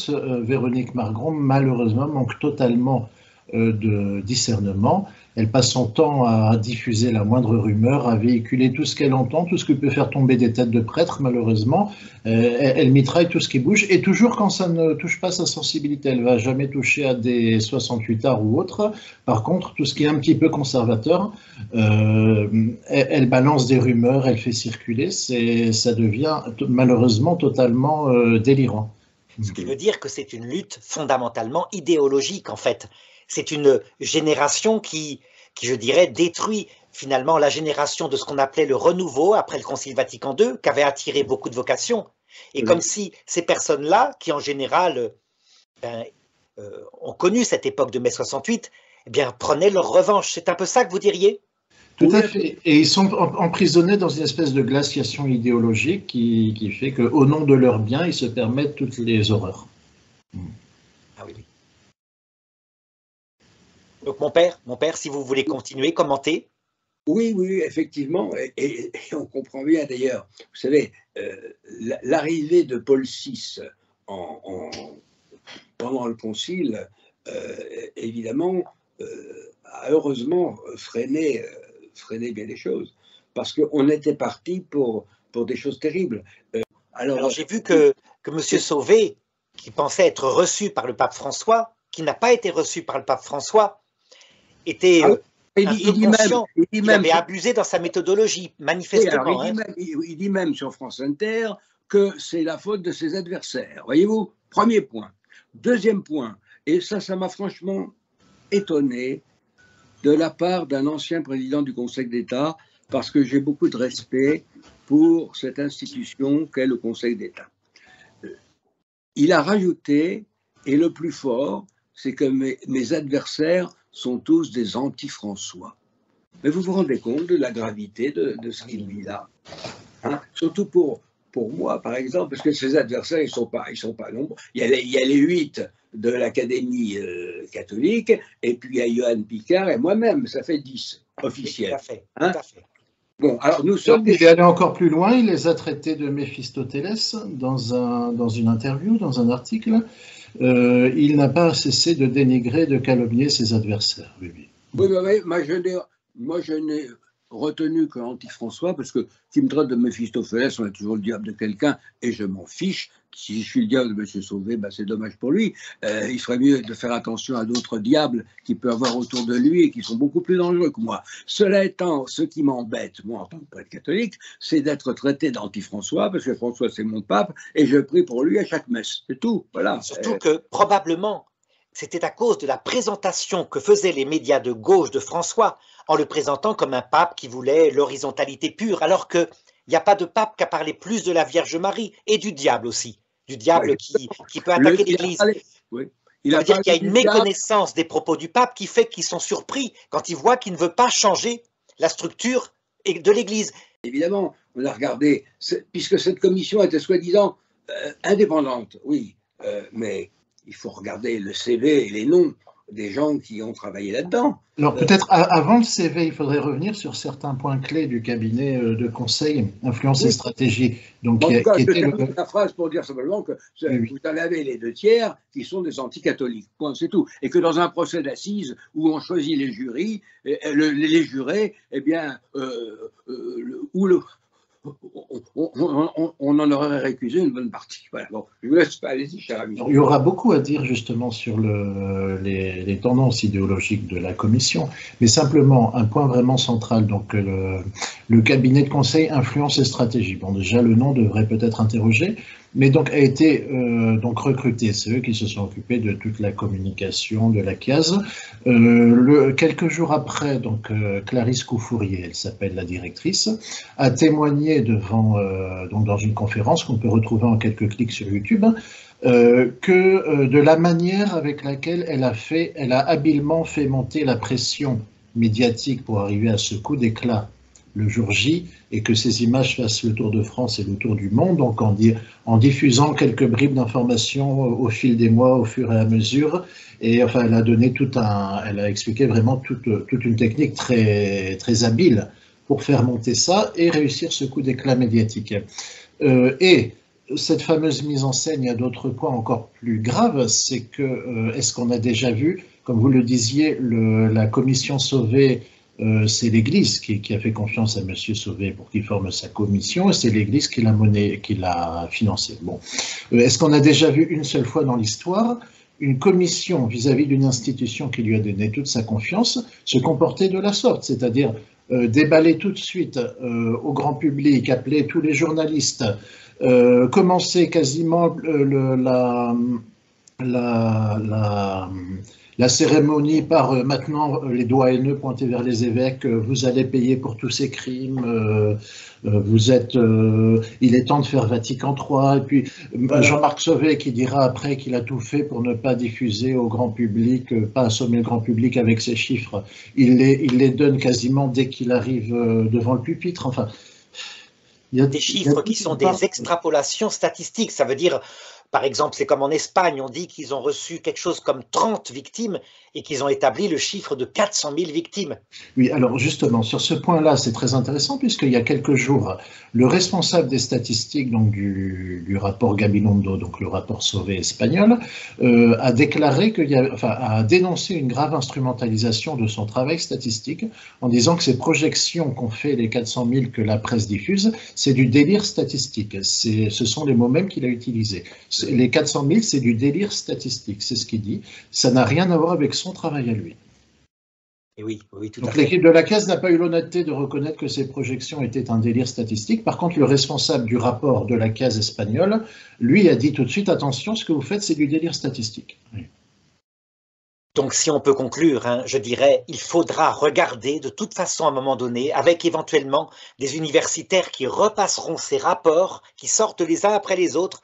Véronique Margron, malheureusement, manque totalement de discernement. Elle passe son temps à diffuser la moindre rumeur, à véhiculer tout ce qu'elle entend, tout ce qui peut faire tomber des têtes de prêtres, malheureusement. Elle mitraille tout ce qui bouge, et toujours quand ça ne touche pas sa sensibilité. Elle ne va jamais toucher à des 68 arts ou autres. Par contre, tout ce qui est un petit peu conservateur, elle balance des rumeurs, elle fait circuler. Ça devient malheureusement totalement délirant. Ce qui veut dire que c'est une lutte fondamentalement idéologique, en fait. C'est une génération qui, je dirais, détruit finalement la génération de ce qu'on appelait le renouveau après le Concile Vatican II, qui avait attiré beaucoup de vocations. Et comme si ces personnes-là, qui en général ont connu cette époque de mai 68, eh bien, prenaient leur revanche. C'est un peu ça que vous diriez? Tout à fait. Et ils sont emprisonnés dans une espèce de glaciation idéologique qui fait qu'au nom de leur bien, ils se permettent toutes les horreurs. Ah oui. Donc mon père, si vous voulez continuer, commenter. Oui, effectivement, et on comprend bien d'ailleurs. Vous savez, l'arrivée de Paul VI pendant le Concile, évidemment, a heureusement freiné bien les choses, parce qu'on était parti pour des choses terribles. Alors j'ai vu que M. Sauvé, qui pensait être reçu par le pape François, qui n'a pas été reçu par le pape François, était il avait abusé dans sa méthodologie, manifestement. Il dit même sur France Inter que c'est la faute de ses adversaires. Voyez-vous, premier point. Deuxième point, et ça m'a franchement étonné de la part d'un ancien président du Conseil d'État, parce que j'ai beaucoup de respect pour cette institution qu'est le Conseil d'État. Il a rajouté, et le plus fort, c'est que mes adversaires sont tous des anti-François. Mais vous vous rendez compte de la gravité de ce qu'il dit là, hein? Surtout pour moi, par exemple, parce que ses adversaires, ils sont pas nombreux. Il y a les 8 de l'Académie catholique, et puis il y a Johan Picard et moi-même, ça fait 10 officiels. Tout à fait, tout à fait. Bon, alors nous sommes. Il est allé encore plus loin, il les a traités de Méphistophélès dans une interview, dans un article. Il n'a pas cessé de dénigrer, de calomnier ses adversaires. Oui, moi je n'ai retenu que anti-François, parce que qui me traite de Méphistophélès, on est toujours le diable de quelqu'un, et je m'en fiche. Si je suis le diable de M. Sauvé, c'est dommage pour lui. Il serait mieux de faire attention à d'autres diables qu'il peut avoir autour de lui et qui sont beaucoup plus dangereux que moi. Cela étant, ce qui m'embête, moi, en tant que prêtre catholique, c'est d'être traité d'anti-François, parce que François, c'est mon pape, et je prie pour lui à chaque messe. C'est tout. Voilà. Surtout que, probablement, c'était à cause de la présentation que faisaient les médias de gauche de François, en le présentant comme un pape qui voulait l'horizontalité pure, alors qu'il n'y a pas de pape qui a parlé plus de la Vierge Marie, et du diable aussi. Du diable qui peut attaquer l'Église. Il veut dire qu'il y a une méconnaissance des propos du pape qui fait qu'ils sont surpris quand ils voient qu'il ne veut pas changer la structure de l'Église. Évidemment, on a regardé, puisque cette commission était soi-disant indépendante, oui, mais il faut regarder le CV et les noms des gens qui ont travaillé là-dedans. Alors peut-être avant le CV, il faudrait revenir sur certains points clés du cabinet de conseil, influence et stratégie. Donc, en tout cas, je termine la phrase pour dire simplement que vous en avez les 2 tiers qui sont des anti-catholiques. Point, c'est tout. Et que dans un procès d'assises où on choisit les jurés, eh bien, on en aurait récusé une bonne partie. Voilà. Bon, je vous laisse pas, allez-y, cher ami. Il y aura beaucoup à dire justement sur les tendances idéologiques de la commission, mais simplement un point vraiment central, donc le cabinet de conseil influence et stratégie. Bon, déjà le nom devrait peut-être interroger, mais donc a été donc recruté. C'est eux qui se sont occupés de toute la communication de la CAS. Quelques jours après, donc Clarisse Coufourier, elle s'appelle la directrice, a témoigné devant donc dans une conférence qu'on peut retrouver en quelques clics sur YouTube, que de la manière avec laquelle elle a habilement fait monter la pression médiatique pour arriver à ce coup d'éclat le jour J, et que ces images fassent le tour de France et le tour du monde, donc en diffusant quelques bribes d'informations au fil des mois, au fur et à mesure. Et enfin, elle a donné elle a expliqué vraiment toute une technique très, très habile pour faire monter ça et réussir ce coup d'éclat médiatique. Et cette fameuse mise en scène, il y a d'autres points encore plus graves, c'est que, est-ce qu'on a déjà vu comme vous le disiez, la commission Sauvé, c'est l'Église qui a fait confiance à M. Sauvé pour qu'il forme sa commission, et c'est l'Église qui l'a financé. Bon. Est-ce qu'on a déjà vu une seule fois dans l'histoire une commission vis-à-vis d'une institution qui lui a donné toute sa confiance se comporter de la sorte, c'est-à-dire déballer tout de suite au grand public, appeler tous les journalistes, commencer quasiment la cérémonie par maintenant les doigts haineux pointés vers les évêques, vous allez payer pour tous ces crimes, il est temps de faire Vatican III, et puis Jean-Marc Sauvé qui dira après qu'il a tout fait pour ne pas diffuser au grand public, pas assommer le grand public avec ses chiffres, il les donne quasiment dès qu'il arrive devant le pupitre, enfin... Il y a des chiffres qui sont des extrapolations statistiques, ça veut dire... Par exemple, c'est comme en Espagne, on dit qu'ils ont reçu quelque chose comme 30 victimes et qu'ils ont établi le chiffre de 400 000 victimes. Oui, alors justement, sur ce point-là, c'est très intéressant puisqu'il y a quelques jours, le responsable des statistiques donc du rapport Gabilondo, donc le rapport Sauvé espagnol, a déclaré a dénoncé une grave instrumentalisation de son travail statistique en disant que ces projections qu'ont fait les 400 000 que la presse diffuse, c'est du délire statistique. Ce sont les mots mêmes qu'il a utilisés. Les 400 000, c'est du délire statistique, c'est ce qu'il dit. Ça n'a rien à voir avec son travail à lui. Et oui, tout à fait. Donc l'équipe de la Caisse n'a pas eu l'honnêteté de reconnaître que ces projections étaient un délire statistique. Par contre, le responsable du rapport de la Caisse espagnole, lui, a dit tout de suite, attention, ce que vous faites, c'est du délire statistique. Oui. Donc si on peut conclure, je dirais, il faudra regarder de toute façon à un moment donné, avec éventuellement des universitaires qui repasseront ces rapports, qui sortent les uns après les autres,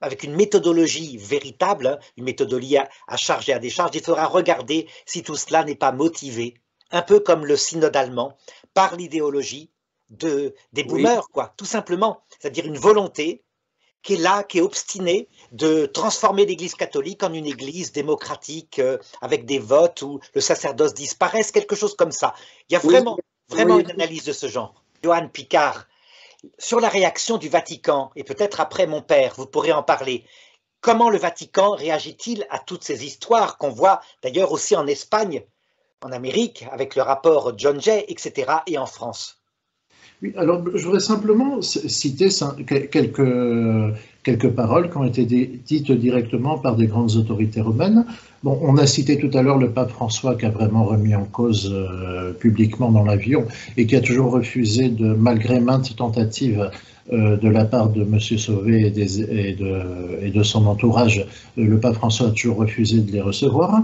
avec une méthodologie véritable, une méthodologie à charge et à décharge, il faudra regarder si tout cela n'est pas motivé, un peu comme le synode allemand, par l'idéologie des boomers, quoi, tout simplement. C'est-à-dire une volonté qui est là, qui est obstinée de transformer l'Église catholique en une Église démocratique avec des votes où le sacerdoce disparaisse, quelque chose comme ça. Il y a vraiment une analyse de ce genre. Johan Picard, sur la réaction du Vatican, et peut-être après mon père, vous pourrez en parler, comment le Vatican réagit-il à toutes ces histoires qu'on voit d'ailleurs aussi en Espagne, en Amérique, avec le rapport John Jay, etc., et en France? Oui, alors je voudrais simplement citer quelques paroles qui ont été dites directement par des grandes autorités romaines. Bon, on a cité tout à l'heure le pape François qui a vraiment remis en cause publiquement dans l'avion et qui a toujours refusé, malgré maintes tentatives de la part de M. Sauvé et de son entourage, le pape François a toujours refusé de les recevoir.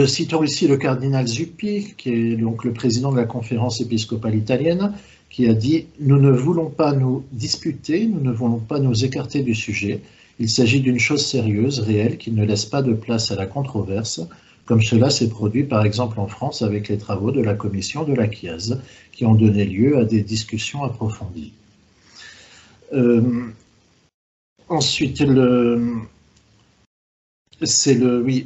Citons ici le cardinal Zuppi, qui est donc le président de la conférence épiscopale italienne, qui a dit « Nous ne voulons pas nous disputer, nous ne voulons pas nous écarter du sujet. Il s'agit d'une chose sérieuse, réelle, qui ne laisse pas de place à la controverse, comme cela s'est produit par exemple en France avec les travaux de la commission de la Chiaz, qui ont donné lieu à des discussions approfondies. » Ensuite, c'est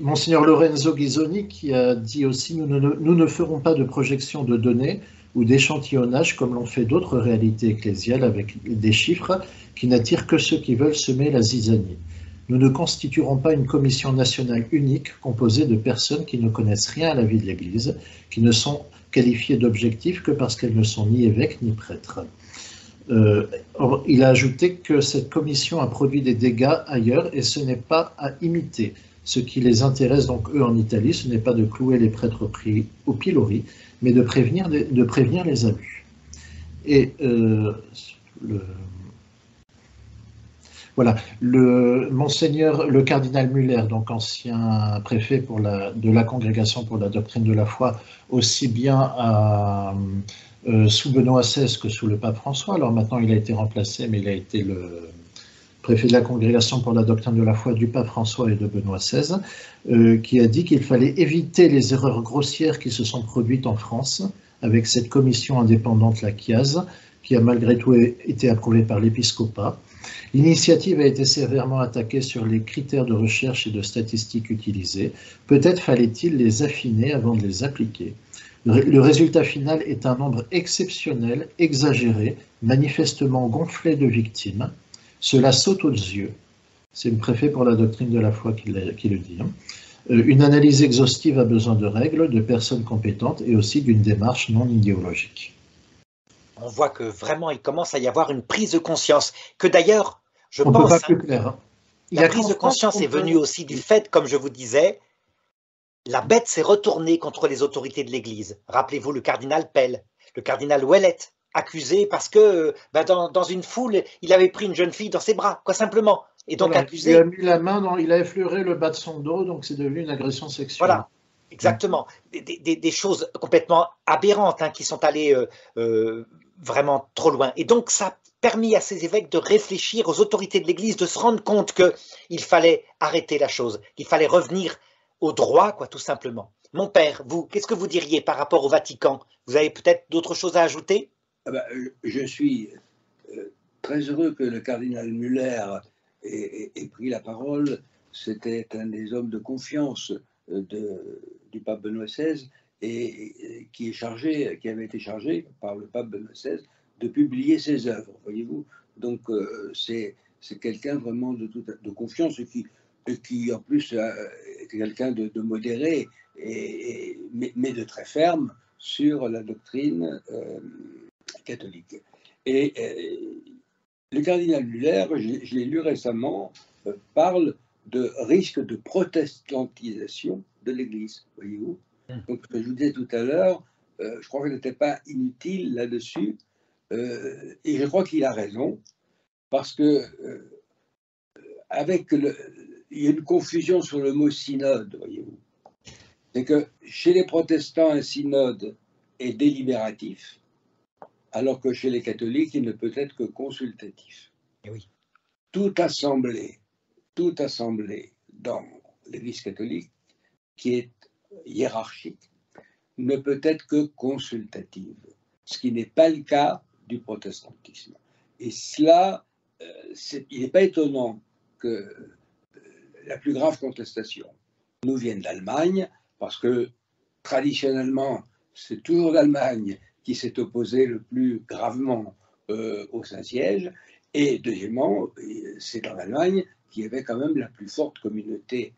Monseigneur Lorenzo Ghisoni qui a dit aussi « Nous ne ferons pas de projection de données ou d'échantillonnage comme l'ont fait d'autres réalités ecclésiales avec des chiffres qui n'attirent que ceux qui veulent semer la zizanie. Nous ne constituerons pas une commission nationale unique composée de personnes qui ne connaissent rien à la vie de l'Église, qui ne sont qualifiées d'objectives que parce qu'elles ne sont ni évêques ni prêtres. » Il a ajouté que cette commission a produit des dégâts ailleurs et ce n'est pas à imiter. Ce qui les intéresse donc eux en Italie, ce n'est pas de clouer les prêtres au pilori, mais de prévenir les abus. Et voilà, le cardinal Muller, donc ancien préfet de la Congrégation pour la doctrine de la foi, aussi bien sous Benoît XVI que sous le pape François. Alors maintenant, il a été remplacé, mais il a été le préfet de la Congrégation pour la doctrine de la foi du pape François et de Benoît XVI, qui a dit qu'il fallait éviter les erreurs grossières qui se sont produites en France avec cette commission indépendante, la Chiaz, qui a malgré tout été approuvée par l'épiscopat. L'initiative a été sévèrement attaquée sur les critères de recherche et de statistiques utilisés. Peut-être fallait-il les affiner avant de les appliquer. Le résultat final est un nombre exceptionnel, exagéré, manifestement gonflé de victimes. Cela saute aux yeux. C'est le préfet pour la doctrine de la foi qui le dit. Une analyse exhaustive a besoin de règles, de personnes compétentes et aussi d'une démarche non idéologique. On voit que vraiment il commence à y avoir une prise de conscience, que d'ailleurs, je On ne peut pense, pas plus clair. Hein. la prise de conscience est venue aussi du fait, comme je vous disais, la bête s'est retournée contre les autorités de l'Église. Rappelez-vous le cardinal Pell, le cardinal Ouellet, accusé parce que dans une foule, il avait pris une jeune fille dans ses bras, quoi simplement. Et donc voilà, accusé. Il a mis la main, il a effleuré le bas de son dos, donc c'est devenu une agression sexuelle. Voilà, exactement. Des choses complètement aberrantes qui sont allées vraiment trop loin. Et donc ça a permis à ces évêques de réfléchir, aux autorités de l'Église, de se rendre compte qu'il fallait arrêter la chose, qu'il fallait revenir au droit, quoi, tout simplement. Mon père, vous, qu'est-ce que vous diriez par rapport au Vatican? Vous avez peut-être d'autres choses à ajouter? Je suis très heureux que le cardinal Muller ait pris la parole. C'était un des hommes de confiance du pape Benoît XVI et qui avait été chargé par le pape Benoît XVI de publier ses œuvres, voyez-vous. Donc c'est quelqu'un vraiment de confiance et qui en plus est quelqu'un de modéré, mais de très ferme sur la doctrine catholique. Et le cardinal Muller, je l'ai lu récemment, parle de risque de protestantisation de l'Église, voyez-vous. Donc, ce que je vous disais tout à l'heure, je crois qu'il n'était pas inutile là-dessus, et je crois qu'il a raison, parce que il y a une confusion sur le mot synode, voyez-vous. C'est que chez les protestants, un synode est délibératif, alors que chez les catholiques, il ne peut être que consultatif. Et oui. Toute assemblée dans l'Église catholique, qui est hiérarchique, ne peut être que consultative, ce qui n'est pas le cas du protestantisme. Et cela, il n'est pas étonnant que la plus grave contestation nous vienne d'Allemagne, parce que traditionnellement, c'est toujours l'Allemagne qui s'est opposée le plus gravement au Saint-Siège, et deuxièmement, c'est en Allemagne qu'il y avait quand même la plus forte communauté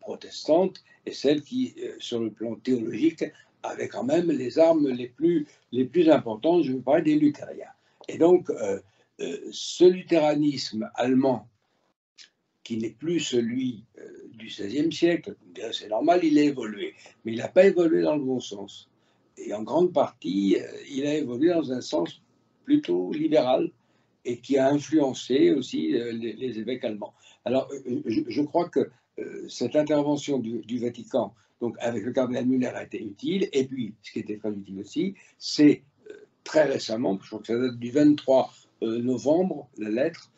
protestante, et celle qui, sur le plan théologique, avait quand même les armes les plus importantes. Je veux parler des luthériens. Et donc, ce luthéranisme allemand, qui n'est plus celui du XVIe siècle, c'est normal, il a évolué, mais il n'a pas évolué dans le bon sens. Et en grande partie, il a évolué dans un sens plutôt libéral et qui a influencé aussi les évêques allemands. Alors, je crois que cette intervention du Vatican, donc avec le cardinal Muller, a été utile. Et puis, ce qui était très utile aussi, c'est très récemment, je crois que ça date du 23 novembre, la lettre,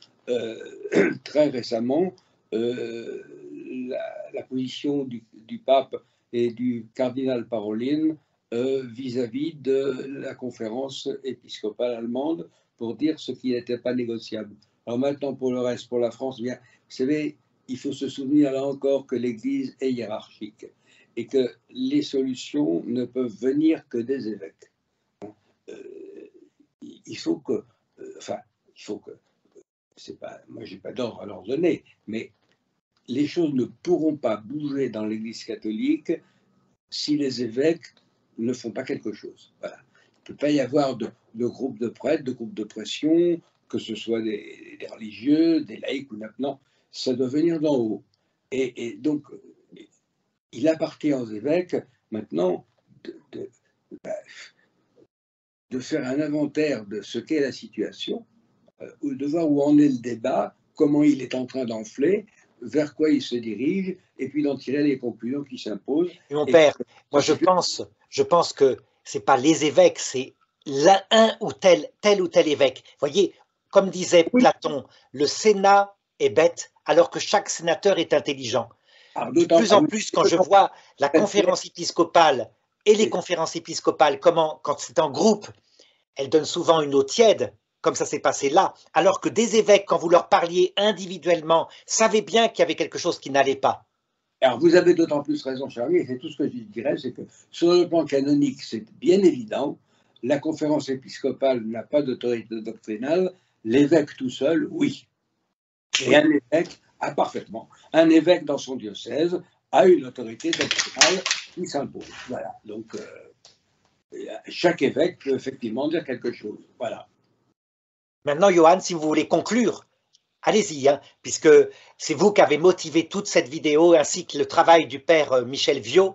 très récemment, la position du pape et du cardinal Parolin vis-à-vis de la conférence épiscopale allemande pour dire ce qui n'était pas négociable. Alors maintenant, pour le reste, pour la France, bien, vous savez, il faut se souvenir là encore que l'Église est hiérarchique et que les solutions ne peuvent venir que des évêques. Il faut que, c'est pas, moi j'ai pas d'ordre à leur donner, mais les choses ne pourront pas bouger dans l'Église catholique si les évêques ne font pas quelque chose. Voilà. Il ne peut pas y avoir de groupes de prêtres, de groupes de pression, que ce soit des religieux, des laïcs ou non. Ça doit venir d'en haut. Et donc, il appartient aux évêques maintenant de faire un inventaire de ce qu'est la situation, ou de voir où en est le débat, comment il est en train d'enfler, vers quoi il se dirige, et puis d'en tirer les conclusions qui s'imposent. Et mon père, moi je pense que c'est pas les évêques, c'est un ou tel évêque. Vous voyez, comme disait Platon, le Sénat est bête, alors que chaque sénateur est intelligent. De plus en plus, quand je vois la conférence épiscopale et les conférences épiscopales, quand c'est en groupe, elles donnent souvent une eau tiède, comme ça s'est passé là, alors que des évêques, quand vous leur parliez individuellement, savaient bien qu'il y avait quelque chose qui n'allait pas. Alors, vous avez d'autant plus raison, Charlie, et c'est tout ce que je dirais, c'est que sur le plan canonique, c'est bien évident, la conférence épiscopale n'a pas d'autorité doctrinale, l'évêque tout seul, oui. Et un évêque a parfaitement, un évêque dans son diocèse a une autorité doctrinale qui s'impose. Voilà. Donc, chaque évêque peut effectivement dire quelque chose. Voilà. Maintenant, Johan, si vous voulez conclure, allez-y, hein, puisque c'est vous qui avez motivé toute cette vidéo, ainsi que le travail du père Michel Viau.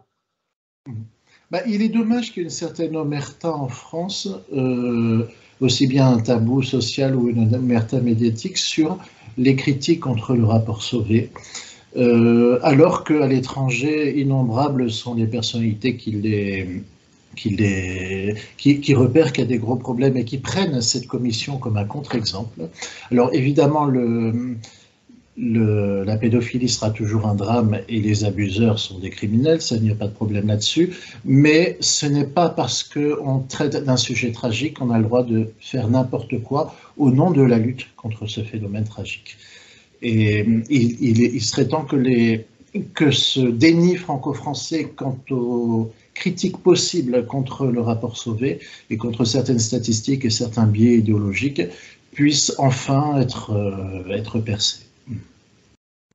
Il est dommage qu'il y ait une certaine omerta en France, aussi bien un tabou social ou une omerta médiatique sur les critiques contre le rapport Sauvé, alors qu'à l'étranger, innombrables sont les personnalités qui repèrent qu'il y a des gros problèmes et qui prennent cette commission comme un contre-exemple. Alors évidemment, la pédophilie sera toujours un drame et les abuseurs sont des criminels, ça n'y a pas de problème là-dessus, mais ce n'est pas parce qu'on traite d'un sujet tragique qu'on a le droit de faire n'importe quoi au nom de la lutte contre ce phénomène tragique. Et il serait temps que ce déni franco-français quant aux critiques possibles contre le rapport Sauvé et contre certaines statistiques et certains biais idéologiques puisse enfin être percé.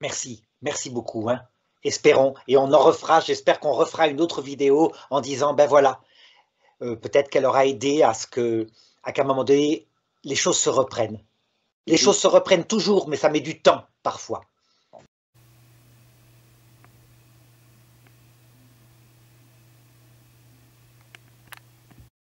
Merci beaucoup. Hein. Espérons, et on en refera, j'espère qu'on refera une autre vidéo en disant, ben voilà, peut-être qu'elle aura aidé à qu'à un moment donné, les choses se reprennent. Les choses se reprennent toujours, mais ça met du temps parfois.